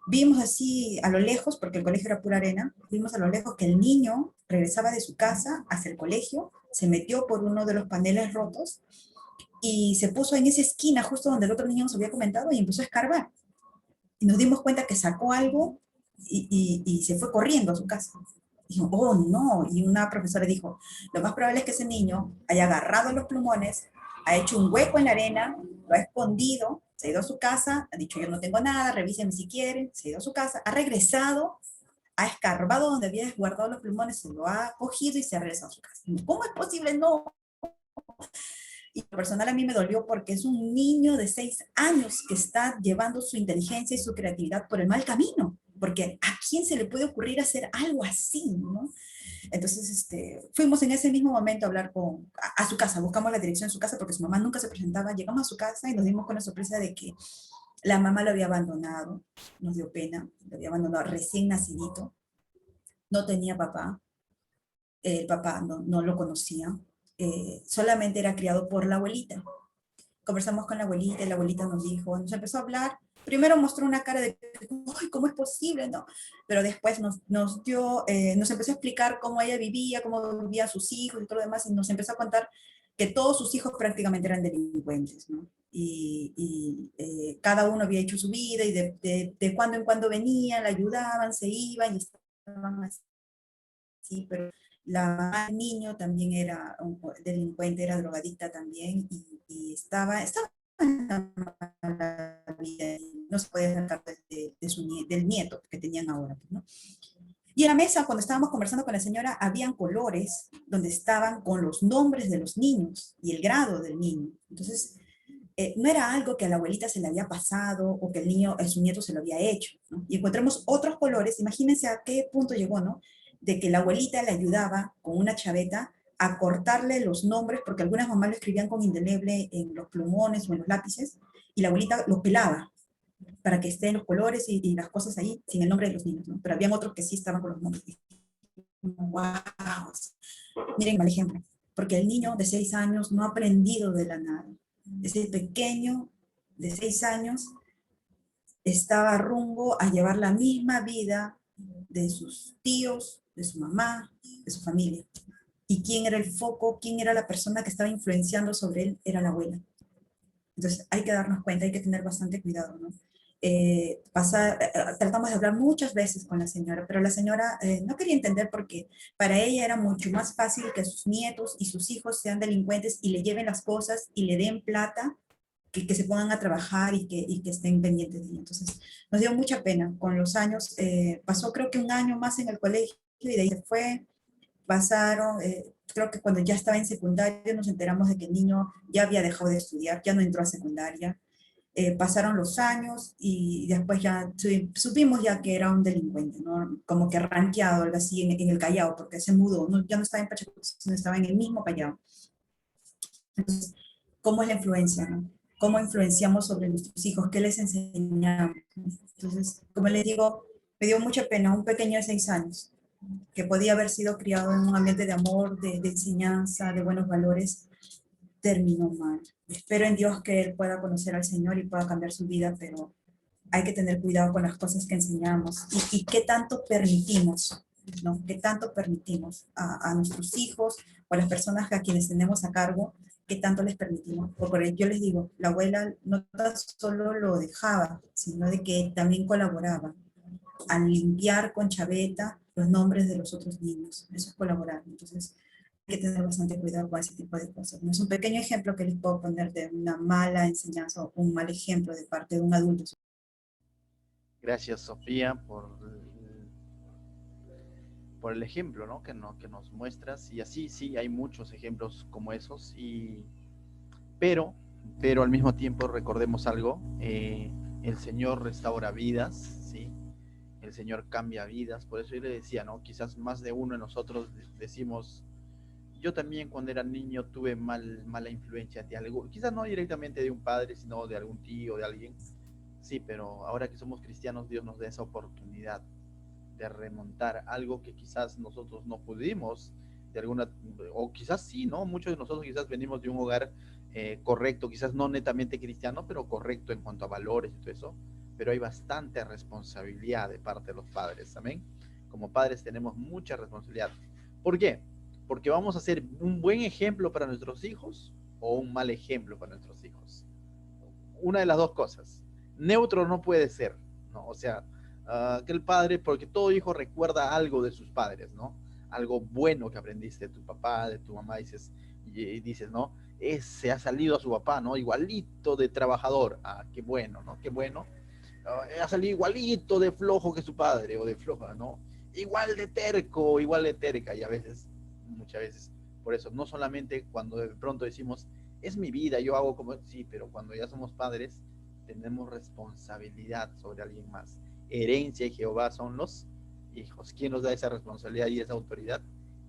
vimos así a lo lejos, porque el colegio era pura arena, vimos a lo lejos que el niño regresaba de su casa hacia el colegio, se metió por uno de los paneles rotos y se puso en esa esquina justo donde el otro niño nos había comentado y empezó a escarbar. Y nos dimos cuenta que sacó algo y se fue corriendo a su casa. Dijo, oh no, y una profesora dijo, lo más probable es que ese niño haya agarrado los plumones, ha hecho un hueco en la arena, lo ha escondido, se ha ido a su casa, ha dicho yo no tengo nada, revísenme si quieren, se ha ido a su casa, ha regresado, ha escarbado donde había guardado los plumones, se lo ha cogido y se ha regresado a su casa. ¿Cómo es posible? No. Y lo personal a mí me dolió porque es un niño de 6 años que está llevando su inteligencia y su creatividad por el mal camino, porque ¿a quién se le puede ocurrir hacer algo así, no? Entonces, fuimos en ese mismo momento a hablar a su casa, buscamos la dirección de su casa porque su mamá nunca se presentaba, llegamos a su casa y nos dimos con la sorpresa de que la mamá lo había abandonado, nos dio pena, lo había abandonado recién nacidito, no tenía papá, el papá no lo conocía, solamente era criado por la abuelita. Conversamos con la abuelita y la abuelita nos dijo, nos empezó a hablar, primero mostró una cara de, ¡ay, cómo es posible! ¿No? Pero después nos empezó a explicar cómo ella vivía, cómo vivían sus hijos y todo lo demás, y nos empezó a contar que todos sus hijos prácticamente eran delincuentes, ¿no? Cada uno había hecho su vida y de cuando en cuando venían, la ayudaban, se iban y estaban así, pero la mamá del niño también era un delincuente, era drogadicta también y estaba en la mala vida y no se puede sacar del nieto que tenían ahora, ¿no? Y en la mesa, cuando estábamos conversando con la señora, habían colores donde estaban con los nombres de los niños y el grado del niño. Entonces, no era algo que a la abuelita se le había pasado o que el niño, su nieto se lo había hecho, ¿no? Y encontramos otros colores, imagínense a qué punto llegó, ¿no? De que la abuelita le ayudaba con una chaveta a cortarle los nombres, porque algunas mamás lo escribían con indeleble en los plumones o en los lápices, y la abuelita lo pelaba para que estén los colores y las cosas ahí sin el nombre de los niños, ¿no? Pero habían otros que sí estaban con los nombres. ¡Wow! Miren mal ejemplo, porque el niño de 6 años no ha aprendido de la nada. Ese pequeño de 6 años estaba rumbo a llevar la misma vida de sus tíos, de su mamá, de su familia. ¿Y quién era el foco? ¿Quién era la persona que estaba influenciando sobre él? Era la abuela. Entonces hay que darnos cuenta, hay que tener bastante cuidado, ¿no? Tratamos de hablar muchas veces con la señora, pero la señora no quería entender porque para ella era mucho más fácil que sus nietos y sus hijos sean delincuentes y le lleven las cosas y le den plata que se pongan a trabajar y que estén pendientes de ella. Entonces nos dio mucha pena. Con los años, pasó creo que un año más en el colegio y de ahí se fue. Pasaron, creo que cuando ya estaba en secundaria nos enteramos de que el niño ya había dejado de estudiar, ya no entró a secundaria. Pasaron los años y después ya supimos ya que era un delincuente, ¿no? Como que rankeado, algo así, en el Callao, porque se mudó, ¿no? Ya no estaba en Pachacuti, sino estaba en el mismo Callao. Entonces, ¿cómo es la influencia, no? ¿Cómo influenciamos sobre nuestros hijos? ¿Qué les enseñamos? Entonces, como les digo, me dio mucha pena un pequeño de 6 años que podía haber sido criado en un ambiente de amor, de enseñanza, de buenos valores, terminó mal. Espero en Dios que él pueda conocer al Señor y pueda cambiar su vida, pero hay que tener cuidado con las cosas que enseñamos y qué tanto permitimos, ¿no? ¿Qué tanto permitimos a nuestros hijos o a las personas a quienes tenemos a cargo? ¿Qué tanto les permitimos? Porque yo les digo, la abuela no tan solo lo dejaba, sino de que también colaboraba al limpiar con chaveta los nombres de los otros niños. Eso es colaborar. Entonces, hay que tener bastante cuidado con ese tipo de cosas. No es un pequeño ejemplo que les puedo poner de una mala enseñanza o un mal ejemplo de parte de un adulto. Gracias, Sofía, por el ejemplo, ¿no? Que nos muestras. Y así, sí, hay muchos ejemplos como esos. Pero, pero al mismo tiempo recordemos algo. El Señor restaura vidas, ¿sí? El Señor cambia vidas. Por eso yo le decía, ¿no? Quizás más de uno de nosotros decimos, yo también cuando era niño tuve mala influencia de algo, quizás no directamente de un padre, sino de algún tío, de alguien. Sí, pero ahora que somos cristianos, Dios nos da esa oportunidad de remontar algo que quizás nosotros no pudimos, de alguna, o quizás sí, ¿no? Muchos de nosotros quizás venimos de un hogar correcto, quizás no netamente cristiano, pero correcto en cuanto a valores y todo eso, pero hay bastante responsabilidad de parte de los padres, ¿amén? Como padres tenemos mucha responsabilidad. ¿Por qué? Porque vamos a ser un buen ejemplo para nuestros hijos o un mal ejemplo para nuestros hijos. Una de las dos cosas. Neutro no puede ser, ¿no? O sea, que el padre, porque todo hijo recuerda algo de sus padres, ¿no? Algo bueno que aprendiste de tu papá, de tu mamá, y dices, ¿no? Ese ha salido a su papá, ¿no? Igualito de trabajador. Ah, qué bueno, ¿no? Qué bueno. Ha salido igualito de flojo que su padre, o de floja, ¿no? Igual de terco, igual de terca, y a veces, muchas veces, por eso, no solamente cuando de pronto decimos, es mi vida, yo hago como, sí, pero cuando ya somos padres, tenemos responsabilidad sobre alguien más. Herencia de Jehová son los hijos. ¿Quién nos da esa responsabilidad y esa autoridad?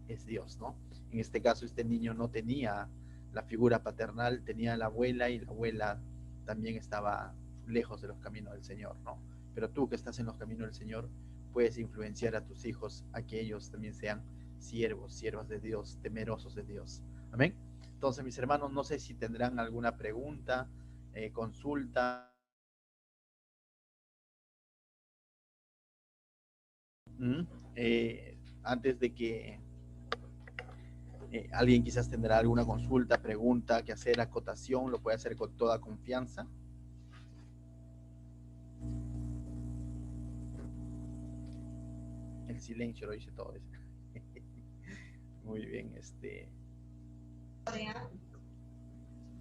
Es Dios, ¿no? En este caso, este niño no tenía la figura paternal, tenía la abuela y la abuela también estaba lejos de los caminos del Señor, ¿no? Pero tú que estás en los caminos del Señor, puedes influenciar a tus hijos a que ellos también sean siervos, siervas de Dios, temerosos de Dios. Amén. Entonces, mis hermanos, no sé si tendrán alguna pregunta, consulta. Antes de que alguien quizás tendrá alguna consulta, pregunta que hacer, acotación, lo puede hacer con toda confianza. El silencio lo dice todo. Muy bien,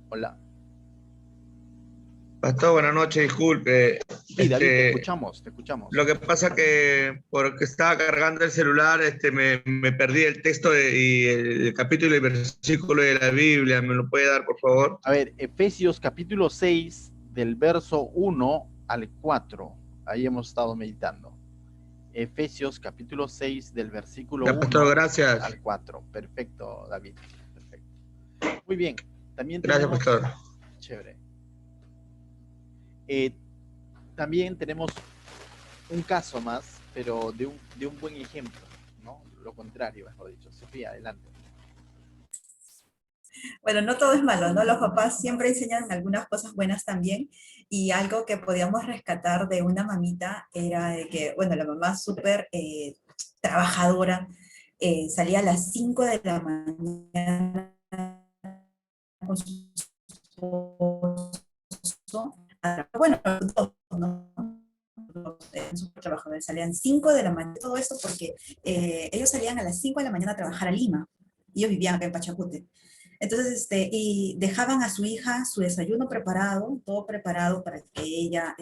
Hola. Pastor, buenas noches, disculpe. Sí, David, te escuchamos, te escuchamos. Lo que pasa que porque estaba cargando el celular, me perdí el texto y el capítulo y versículo de la Biblia. ¿Me lo puede dar, por favor? A ver, Efesios capítulo 6, del verso 1 al 4. Ahí hemos estado meditando. Efesios capítulo 6, del versículo Ya, 1 pastor, gracias. al 4. Perfecto, David. Perfecto. Muy bien. También Gracias, tenemos... pastor. Chévere. También tenemos un caso más, pero de un buen ejemplo, ¿no? Lo contrario, mejor dicho. Sofía, adelante. Bueno, no todo es malo, ¿no? Los papás siempre enseñan algunas cosas buenas también, y algo que podíamos rescatar de una mamita era de que, bueno, la mamá súper trabajadora, salía a las 5 de la mañana con su esposo, bueno, todos, ¿no? Súper trabajadores, salían 5 de la mañana, todo esto porque ellos salían a las 5 de la mañana a trabajar a Lima, y ellos vivían acá en Pachacute. Entonces, y dejaban a su hija su desayuno preparado, todo preparado para que ella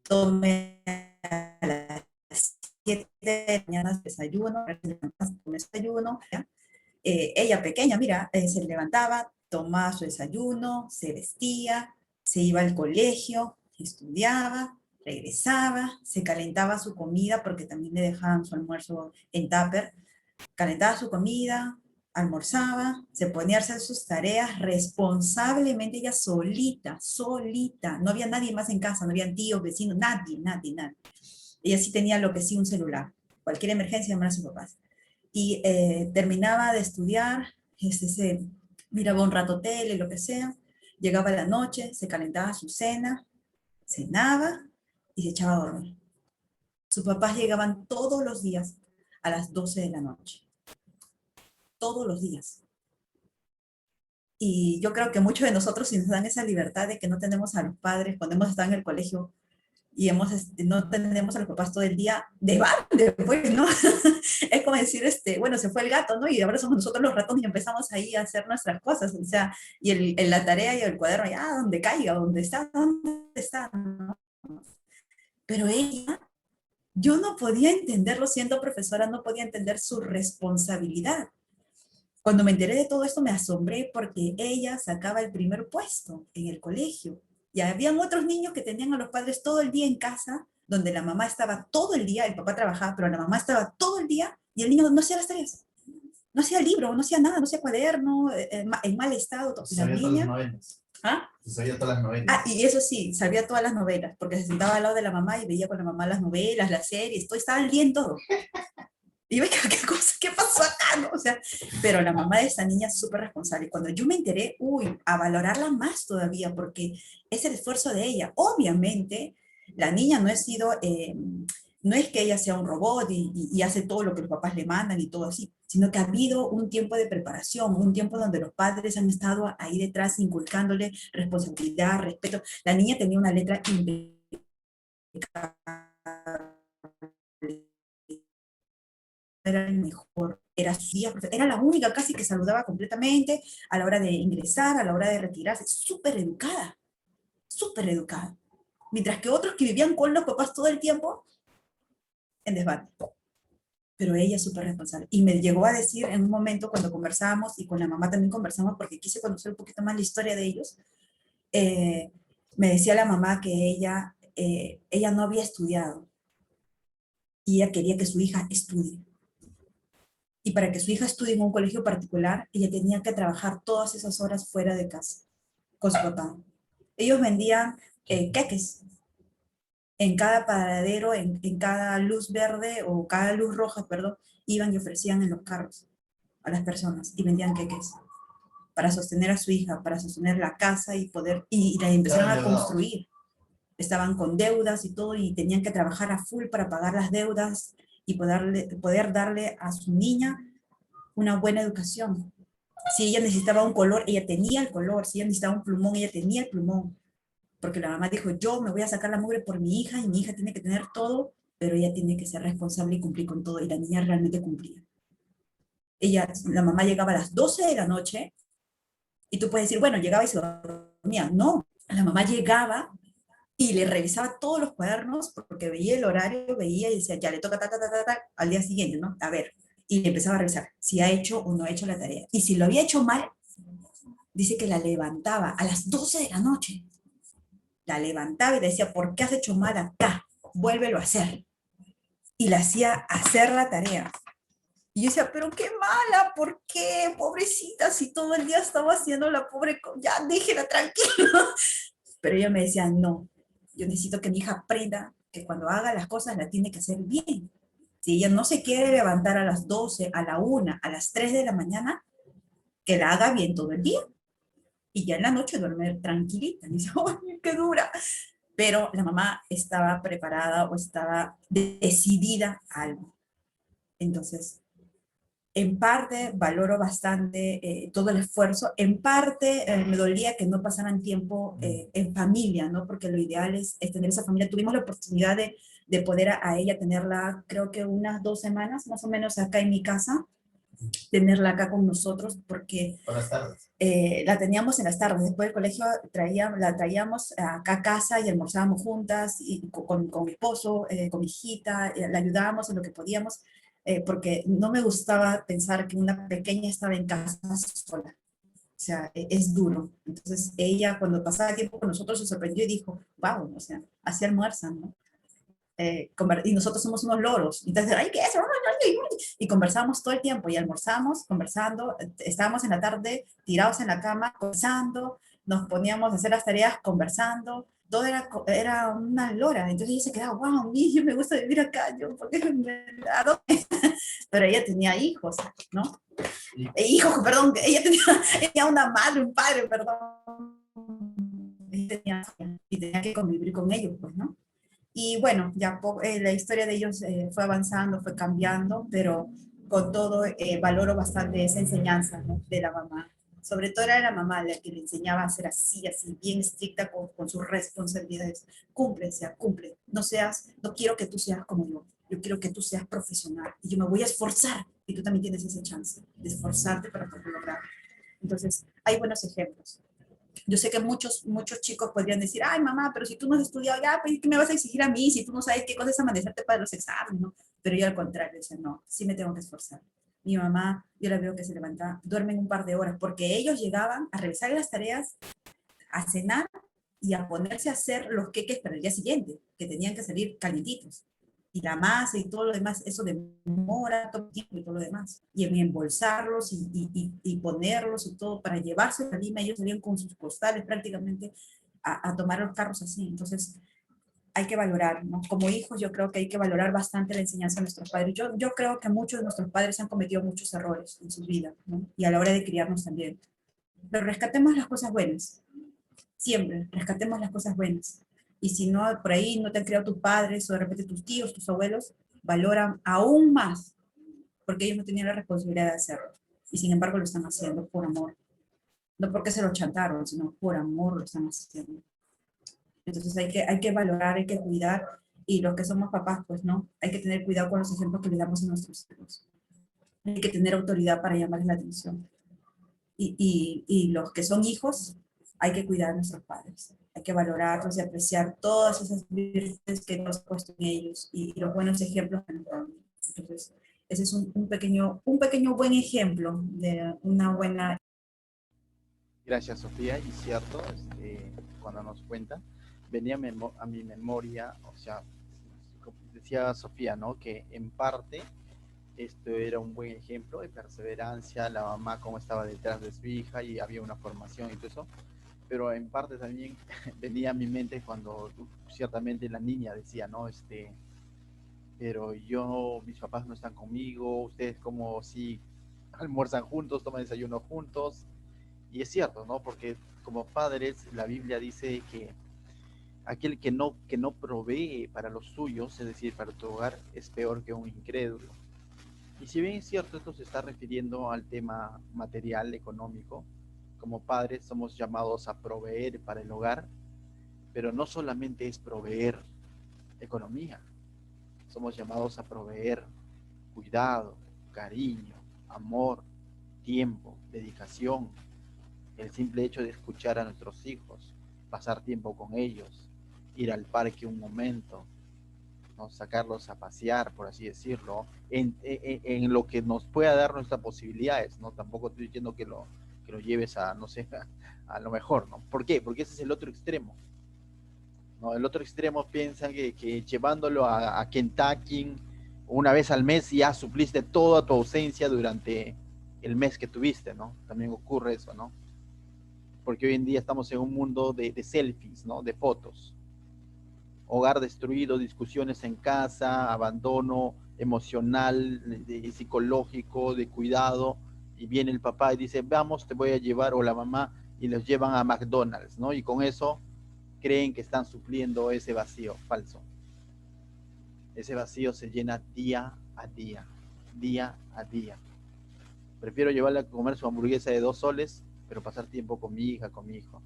tome a las 7 de la mañana desayuno, desayuno. Ella pequeña, mira, se levantaba, tomaba su desayuno, se vestía, se iba al colegio, estudiaba, regresaba, se calentaba su comida porque también le dejaban su almuerzo en tupper, calentaba su comida, almorzaba, se ponía a hacer sus tareas responsablemente, ella solita, solita. No había nadie más en casa, no había tíos, vecinos, nadie, nadie, nadie. Ella sí tenía lo que sí un celular. Cualquier emergencia llamaba a sus papás. Y terminaba de estudiar, se miraba un rato tele, lo que sea, llegaba la noche, se calentaba su cena, cenaba y se echaba a dormir. Sus papás llegaban todos los días a las 12 de la noche. Todos los días. Y yo creo que muchos de nosotros, si nos dan esa libertad de que no tenemos a los padres cuando hemos estado en el colegio y no tenemos a los papás todo el día, de bande, pues, ¿no? Es como decir, bueno, se fue el gato, ¿no? Y ahora somos nosotros los ratones y empezamos ahí a hacer nuestras cosas, o sea, y la tarea y el cuaderno, ya, donde caiga, donde está, ¿no? Pero ella, yo no podía entenderlo siendo profesora, no podía entender su responsabilidad. Cuando me enteré de todo esto me asombré porque ella sacaba el primer puesto en el colegio. Y habían otros niños que tenían a los padres todo el día en casa, donde la mamá estaba todo el día, el papá trabajaba, pero la mamá estaba todo el día y el niño no hacía las tareas. No hacía libro, no hacía nada, no hacía cuaderno, en mal estado. La niña, ¿ah? Sabía todas las novelas. Ah, y eso sí, sabía todas las novelas, porque se sentaba al lado de la mamá y veía con la mamá las novelas, las series, todo, estaba al día en todo. Y yo, ¿qué cosa? ¿Qué pasó acá? ¿No? O sea, pero la mamá de esta niña es súper responsable. Y cuando yo me enteré, a valorarla más todavía, porque es el esfuerzo de ella. Obviamente, la niña no no es que ella sea un robot y hace todo lo que los papás le mandan y todo así, sino que ha habido un tiempo de preparación, un tiempo donde los padres han estado ahí detrás inculcándole responsabilidad, respeto. La niña tenía una letra impecable, era el mejor, era la única casi que saludaba completamente a la hora de ingresar, a la hora de retirarse, súper educada, súper educada. Mientras que otros que vivían con los papás todo el tiempo, en desván. Pero ella es súper responsable. Y me llegó a decir en un momento cuando conversábamos, y con la mamá también conversamos, porque quise conocer un poquito más la historia de ellos, me decía la mamá que ella no había estudiado, y ella quería que su hija estudie. Y para que su hija estudie en un colegio particular, ella tenía que trabajar todas esas horas fuera de casa, con su papá. Ellos vendían queques en cada paradero, en cada luz verde o cada luz roja, perdón, iban y ofrecían en los carros a las personas y vendían queques para sostener a su hija, para sostener la casa y la empezaron a construir. Estaban con deudas y todo y tenían que trabajar a full para pagar las deudas y poder darle a su niña una buena educación. Si ella necesitaba un color, ella tenía el color. Si ella necesitaba un plumón, ella tenía el plumón. Porque la mamá dijo, yo me voy a sacar la mugre por mi hija y mi hija tiene que tener todo, pero ella tiene que ser responsable y cumplir con todo. Y la niña realmente cumplía. La mamá llegaba a las 12 de la noche y tú puedes decir, bueno, llegaba y se dormía. No, la mamá llegaba y le revisaba todos los cuadernos porque veía el horario, veía y decía, ya le toca al día siguiente, ¿no? A ver, y le empezaba a revisar si ha hecho o no ha hecho la tarea. Y si lo había hecho mal, dice que la levantaba a las 12 de la noche. La levantaba y le decía, ¿por qué has hecho mal acá? Vuélvelo a hacer. Y la hacía hacer la tarea. Y yo decía, pero qué mala, ¿por qué? Pobrecita, si todo el día estaba haciendo la pobre, ya déjela tranquila. Pero ella me decía, no, yo necesito que mi hija aprenda que cuando haga las cosas la tiene que hacer bien. Si ella no se quiere levantar a las 12, a la 1, a las 3 de la mañana, que la haga bien todo el día. Y ya en la noche duerme tranquilita. Y dice, ¡ay, qué dura! Pero la mamá estaba preparada o estaba decidida a algo. Entonces, en parte valoro bastante todo el esfuerzo, en parte me dolía que no pasaran tiempo en familia, ¿no? Porque lo ideal es tener esa familia. Tuvimos la oportunidad de poder a ella tenerla, creo que unas 2 semanas más o menos acá en mi casa, tenerla acá con nosotros, porque Buenas tardes. la teníamos en las tardes. Después del colegio la traíamos acá a casa y almorzábamos juntas y con mi esposo, con mi hijita, la ayudábamos en lo que podíamos, porque no me gustaba pensar que una pequeña estaba en casa sola. O sea, es duro. Entonces ella cuando pasaba tiempo con nosotros se sorprendió y dijo, wow, o sea, así almuerzan, ¿no? Y nosotros somos unos loros. Entonces, ay, ¿qué es eso? Y conversamos todo el tiempo y almorzamos conversando. Estábamos en la tarde tirados en la cama conversando, nos poníamos a hacer las tareas conversando. Todo era una lora. Entonces ella se quedaba, wow, yo me gusta vivir acá, yo, porque pero ella tenía hijos, ¿no? Hijos, perdón, ella tenía una madre, un padre, perdón. Y tenía que convivir con ellos, pues, ¿no? Y bueno, ya la historia de ellos fue avanzando, fue cambiando, pero con todo valoro bastante esa enseñanza, ¿no? De la mamá. Sobre todo era la mamá la que le enseñaba a ser así, así, bien estricta con sus responsabilidades. Cumple, o sea, cumple. No quiero que tú seas como yo quiero que tú seas profesional y yo me voy a esforzar y tú también tienes esa chance de esforzarte para poder lograrlo. Entonces, hay buenos ejemplos. Yo sé que muchos chicos podrían decir, ay mamá, pero si tú no has estudiado ya, pues, ¿qué me vas a exigir a mí si tú no sabes qué cosa es amanecerte para los exámenes, ¿no? Pero yo al contrario, decía, no, sí me tengo que esforzar. Mi mamá, yo la veo que se levanta, duermen un par de horas, porque ellos llegaban a revisar las tareas, a cenar y a ponerse a hacer los queques para el día siguiente, que tenían que salir calientitos. Y la masa y todo lo demás, eso demora todo el tiempo y todo lo demás. Y en embolsarlos y ponerlos y todo para llevarse a Lima, ellos salían con sus costales prácticamente a tomar los carros así. Entonces, hay que valorar, ¿no? Como hijos, yo creo que hay que valorar bastante la enseñanza de nuestros padres. Yo creo que muchos de nuestros padres han cometido muchos errores en su vida, ¿no? Y a la hora de criarnos también. Pero rescatemos las cosas buenas. Siempre, rescatemos las cosas buenas. Y si no, por ahí no te han criado tus padres o de repente tus tíos, tus abuelos, valoran aún más, porque ellos no tenían la responsabilidad de hacerlo. Y sin embargo lo están haciendo por amor. No porque se lo chantaron, sino por amor lo están haciendo. Entonces hay que valorar, hay que cuidar. Y los que somos papás, pues no, hay que tener cuidado con los ejemplos que le damos a nuestros hijos. Hay que tener autoridad para llamarles la atención. Y los que son hijos, hay que cuidar a nuestros padres. Hay que valorarlos y apreciar todas esas virtudes que nos han puesto en ellos y los buenos ejemplos que nos dan. Entonces, ese es un pequeño buen ejemplo de una buena. Gracias, Sofía. Y cierto, cuando nos cuenta, venía a mi memoria, o sea, como decía Sofía, ¿no? Que en parte esto era un buen ejemplo de perseverancia, la mamá cómo estaba detrás de su hija y había una formación y todo eso, pero en parte también venía a mi mente cuando ciertamente la niña decía, ¿no? Pero mis papás no están conmigo, ustedes como si almuerzan juntos, toman desayuno juntos, y es cierto, ¿no? Porque como padres la Biblia dice que aquel que no provee para los suyos, es decir, para tu hogar, es peor que un incrédulo. Y si bien es cierto, esto se está refiriendo al tema material, económico, como padres somos llamados a proveer para el hogar, pero no solamente es proveer economía, somos llamados a proveer cuidado, cariño, amor, tiempo, dedicación, el simple hecho de escuchar a nuestros hijos, pasar tiempo con ellos, ir al parque un momento, ¿no? Sacarlos a pasear, por así decirlo, en lo que nos pueda dar nuestras posibilidades, ¿no? Tampoco estoy diciendo que lo lleves a, no sé, a lo mejor, ¿no? ¿Por qué? Porque ese es el otro extremo, ¿no? El otro extremo piensa que llevándolo a Kentucky una vez al mes ya supliste toda tu ausencia durante el mes que tuviste, ¿no? También ocurre eso, ¿no? Porque hoy en día estamos en un mundo de selfies, ¿no? De fotos. Hogar destruido, discusiones en casa, abandono emocional, psicológico, de cuidado, y viene el papá y dice, vamos, te voy a llevar, o la mamá, y los llevan a McDonald's, ¿no? Y con eso creen que están supliendo ese vacío falso. Ese vacío se llena día a día, día a día. Prefiero llevarle a comer su hamburguesa de 2 soles, pero pasar tiempo con mi hija, con mi hijo.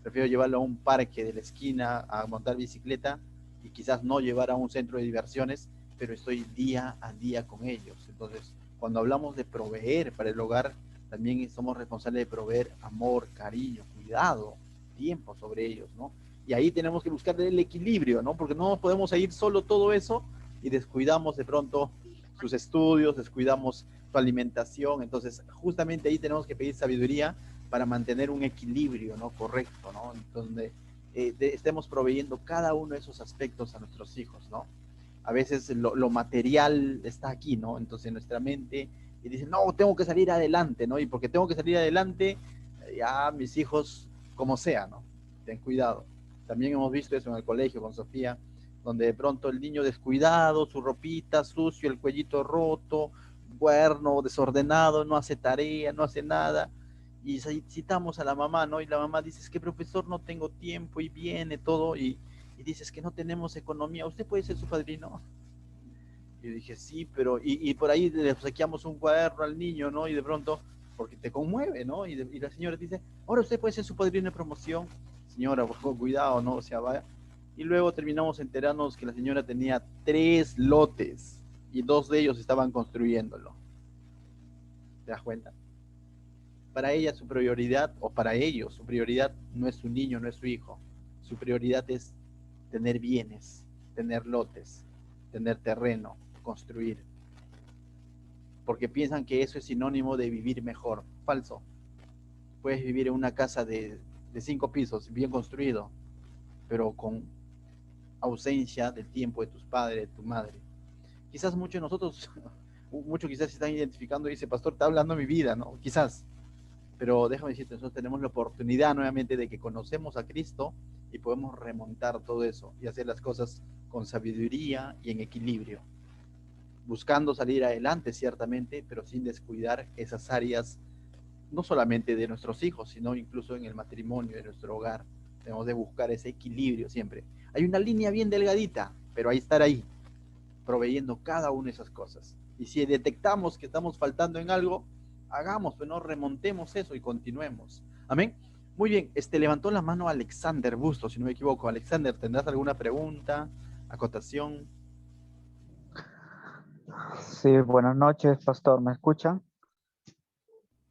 Prefiero llevarlo a un parque de la esquina a montar bicicleta y quizás no llevar a un centro de diversiones, pero estoy día a día con ellos. Entonces, cuando hablamos de proveer para el hogar, también somos responsables de proveer amor, cariño, cuidado, tiempo sobre ellos, ¿no? Y ahí tenemos que buscar el equilibrio, ¿no? Porque no podemos ir solo todo eso y descuidamos de pronto sus estudios, descuidamos su alimentación. Entonces, justamente ahí tenemos que pedir sabiduría para mantener un equilibrio, ¿no? Correcto, ¿no? Donde estemos proveyendo cada uno de esos aspectos a nuestros hijos, ¿no? A veces lo material está aquí, ¿no? Entonces nuestra mente y dice, no, tengo que salir adelante, ¿no? Y porque tengo que salir adelante, ya mis hijos, como sea, ¿no? Ten cuidado. También hemos visto eso en el colegio con Sofía, donde de pronto el niño descuidado, su ropita sucio, el cuellito roto, cuerno, desordenado, no hace tarea, no hace nada, y citamos a la mamá, ¿no? Y la mamá dice, es que profesor, no tengo tiempo, y viene todo, y dices que no tenemos economía, ¿usted puede ser su padrino? Y dije, sí, pero, y por ahí le obsequiamos un cuaderno al niño, ¿no? Y de pronto, porque te conmueve, ¿no? Y la señora dice, ahora usted puede ser su padrino de promoción. Señora, por favor, cuidado, ¿no? O sea, vaya. Y luego terminamos enterándonos que la señora tenía 3 lotes y 2 de ellos estaban construyéndolo. ¿Te das cuenta? Para ella su prioridad, o para ellos, su prioridad no es su niño, no es su hijo. Su prioridad es tener bienes, tener lotes, tener terreno, construir. Porque piensan que eso es sinónimo de vivir mejor. Falso. Puedes vivir en una casa de 5 pisos, bien construido, pero con ausencia del tiempo de tus padres, de tu madre. Quizás muchos de nosotros, muchos quizás se están identificando y dice, pastor, está hablando de mi vida, ¿no? Quizás. Pero déjame decirte, nosotros tenemos la oportunidad nuevamente de que conocemos a Cristo y podemos remontar todo eso y hacer las cosas con sabiduría y en equilibrio, buscando salir adelante ciertamente, pero sin descuidar esas áreas, no solamente de nuestros hijos, sino incluso en el matrimonio, de nuestro hogar. Tenemos de buscar ese equilibrio siempre. Hay una línea bien delgadita, pero hay que estar ahí, proveyendo cada una de esas cosas. Y si detectamos que estamos faltando en algo, hagamos, pero no remontemos eso y continuemos. Amén. Muy bien, levantó la mano Alexander Busto, si no me equivoco. Alexander, ¿tendrás alguna pregunta, acotación? Sí, buenas noches, pastor. ¿Me escucha?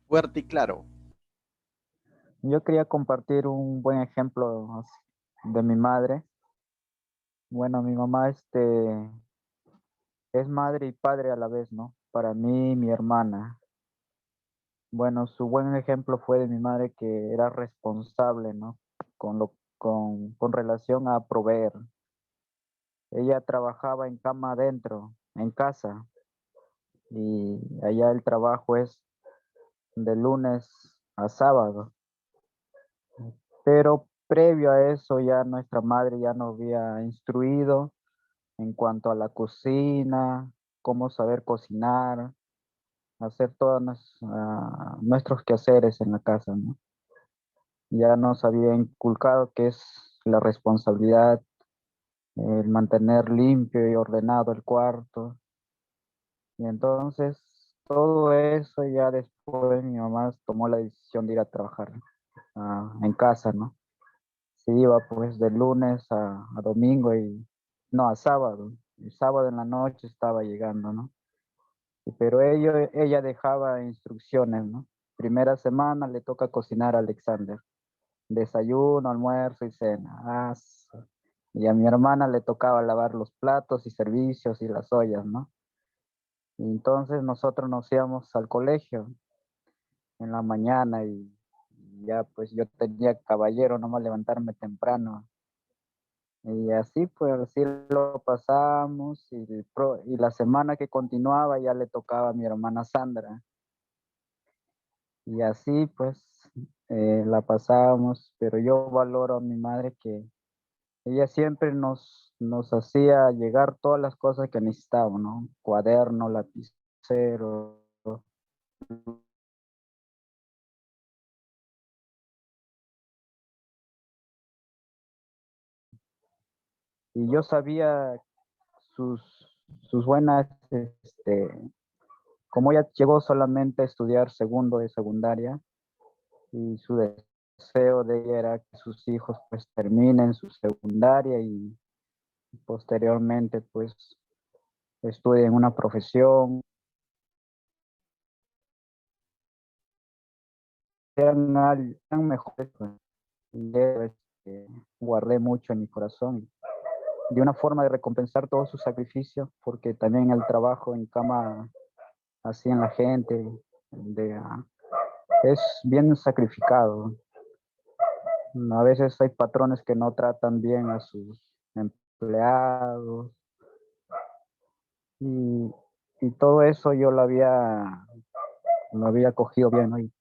Fuerte y claro. Yo quería compartir un buen ejemplo de mi madre. Bueno, mi mamá es madre y padre a la vez, ¿no? Para mí y mi hermana. Bueno, su buen ejemplo fue de mi madre que era responsable, ¿no? Con relación a proveer. Ella trabajaba en cama adentro, en casa, y allá el trabajo es de lunes a sábado. Pero previo a eso ya nuestra madre ya nos había instruido en cuanto a la cocina, cómo saber cocinar, hacer todos nuestros quehaceres en la casa, ¿no? Ya nos había inculcado que es la responsabilidad, el mantener limpio y ordenado el cuarto. Y entonces todo eso ya después mi mamá tomó la decisión de ir a trabajar en casa, ¿no? Se iba pues de lunes a domingo y no, a sábado. El sábado en la noche estaba llegando, ¿no? Pero ella dejaba instrucciones, ¿no? Primera semana le toca cocinar a Alexander. desayuno, almuerzo y cena. Y a mi hermana le tocaba lavar los platos y servicios y las ollas, ¿no? Y entonces nosotros nos íbamos al colegio en la mañana y ya pues yo tenía caballero nomás levantarme temprano. Y así pues, así lo pasamos y la semana que continuaba ya le tocaba a mi hermana Sandra. Y así pues la pasábamos, pero yo valoro a mi madre que ella siempre nos hacía llegar todas las cosas que necesitábamos, ¿no? Cuaderno, lapicero. Y yo sabía sus, sus buenas, como ella llegó solamente a estudiar segundo de secundaria y su deseo de ella era que sus hijos pues terminen su secundaria y posteriormente pues estudien una profesión, sean mejores. Pues. Y yo, guardé mucho en mi corazón de una forma de recompensar todo su sacrificio, porque también el trabajo en cama así en la gente es bien sacrificado. A veces hay patrones que no tratan bien a sus empleados y, y todo eso yo lo había cogido bien, ¿no? Y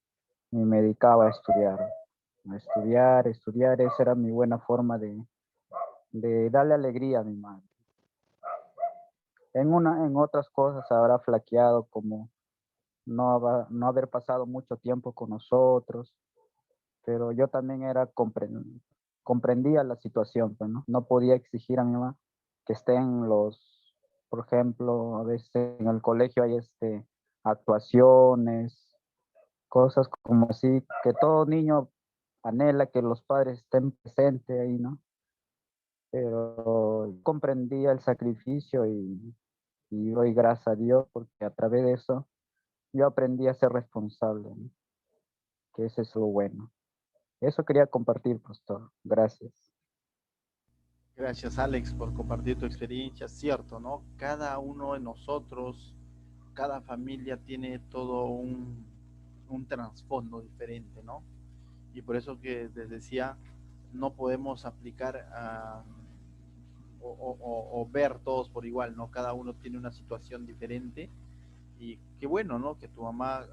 me dedicaba a estudiar, esa era mi buena forma de darle alegría a mi madre. En otras cosas habrá flaqueado como no haber pasado mucho tiempo con nosotros, pero yo también comprendía la situación, pues, ¿no? No podía exigir a mi mamá que estén por ejemplo, a veces en el colegio hay actuaciones, cosas como así, que todo niño anhela que los padres estén presentes ahí, ¿no? Pero comprendía el sacrificio y doy gracias a Dios porque a través de eso yo aprendí a ser responsable, ¿no? Que ese es lo bueno. Eso quería compartir, pastor. Gracias. Gracias, Alex, por compartir tu experiencia. Cierto, ¿no? Cada uno de nosotros, cada familia tiene todo un trasfondo diferente, ¿no? Y por eso que les decía, no podemos aplicar o ver todos por igual, ¿no? Cada uno tiene una situación diferente y qué bueno, ¿no? Que tu mamá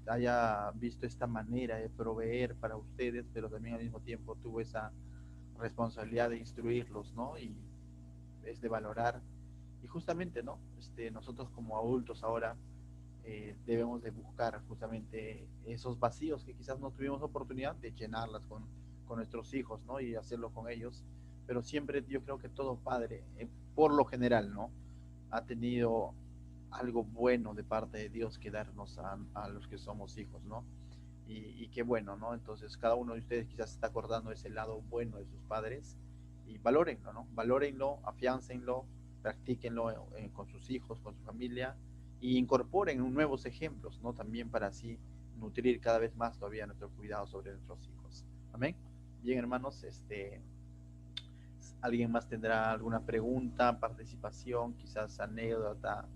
haya visto esta manera de proveer para ustedes, pero también al mismo tiempo tuvo esa responsabilidad de instruirlos, ¿no? Y es de valorar. Y justamente, ¿no? Nosotros como adultos ahora debemos de buscar justamente esos vacíos que quizás no tuvimos oportunidad de llenarlas con nuestros hijos, ¿no? Y hacerlo con ellos. Pero siempre yo creo que todo padre, por lo general, ¿no? Ha tenido algo bueno de parte de Dios que darnos a los que somos hijos, ¿no? Y qué bueno, ¿no? Entonces cada uno de ustedes quizás se está acordando de ese lado bueno de sus padres y valórenlo, ¿no? Valórenlo, afiáncenlo, practíquenlo con sus hijos, con su familia y incorporen nuevos ejemplos, ¿no? También para así nutrir cada vez más todavía nuestro cuidado sobre nuestros hijos. Amén. Bien, hermanos, ¿alguien más tendrá alguna pregunta, participación, quizás anécdota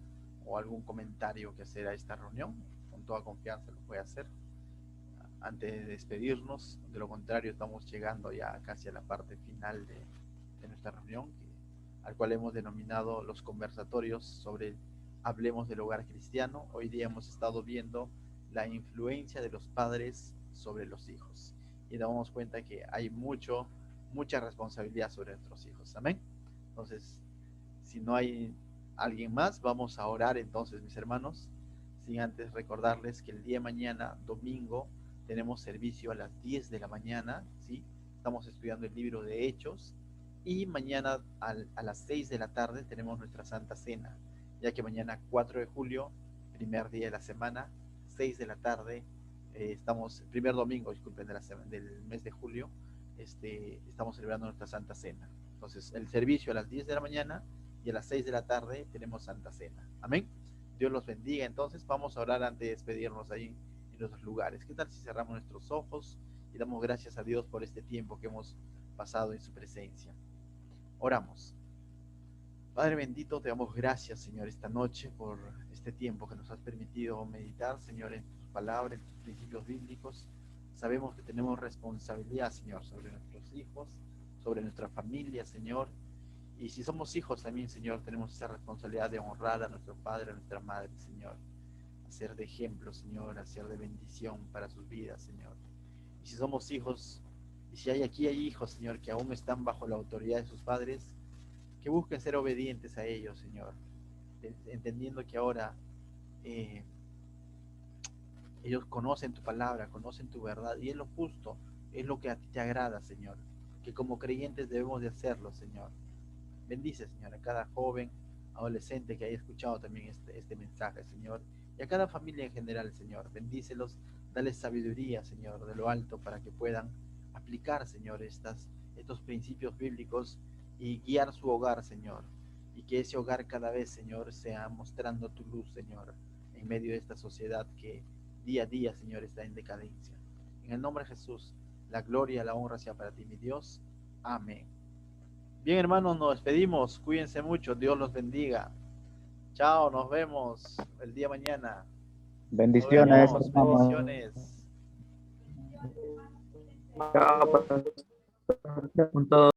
o algún comentario que hacer a esta reunión? Con toda confianza lo puede hacer antes de despedirnos. De lo contrario, estamos llegando ya casi a la parte final de nuestra reunión, al cual hemos denominado los conversatorios sobre Hablemos del Hogar Cristiano. Hoy día hemos estado viendo la influencia de los padres sobre los hijos y nos damos cuenta que hay mucha responsabilidad sobre nuestros hijos. Amén. Entonces, si no hay alguien más, vamos a orar entonces, mis hermanos, sin antes recordarles que el día de mañana, domingo, tenemos servicio a las 10 de la mañana, ¿sí? Estamos estudiando el libro de Hechos y mañana a las 6 de la tarde tenemos nuestra Santa Cena, ya que mañana 4 de julio, primer día de la semana, 6 de la tarde, primer domingo, disculpen, del mes de julio, estamos celebrando nuestra Santa Cena. Entonces, el servicio a las 10 de la mañana y a las 6 de la tarde tenemos Santa Cena. Amén. Dios los bendiga. Entonces, vamos a orar antes de despedirnos ahí en nuestros lugares. ¿Qué tal si cerramos nuestros ojos y y damos gracias a Dios por este tiempo que hemos pasado en su presencia. Oramos. Padre bendito, te damos gracias, Señor, esta noche por este tiempo que nos has permitido meditar, Señor, en tus palabras, en tus principios bíblicos. Sabemos que tenemos responsabilidad, Señor, sobre nuestros hijos, sobre nuestra familia, Señor. Y si somos hijos también, Señor, tenemos esa responsabilidad de honrar a nuestro Padre, a nuestra Madre, Señor. Hacer de ejemplo, Señor, hacer de bendición para sus vidas, Señor. Y si somos hijos, y si hay hijos, Señor, que aún están bajo la autoridad de sus padres, que busquen ser obedientes a ellos, Señor, entendiendo que ahora ellos conocen tu palabra, conocen tu verdad, y es lo justo, es lo que a ti te agrada, Señor, que como creyentes debemos de hacerlo, Señor. Bendice, Señor, a cada joven, adolescente que haya escuchado también este mensaje, Señor, y a cada familia en general, Señor. Bendícelos, dale sabiduría, Señor, de lo alto, para que puedan aplicar, Señor, estos principios bíblicos y guiar su hogar, Señor, y que ese hogar cada vez, Señor, sea mostrando tu luz, Señor, en medio de esta sociedad que día a día, Señor, está en decadencia. En el nombre de Jesús, la gloria y la honra sea para ti, mi Dios. Amén. Bien, hermanos, nos despedimos. Cuídense mucho. Dios los bendiga. Chao, nos vemos el día mañana. Bendiciones, Nos vemos. hermano. Bendiciones. Chao, pues. Con todo.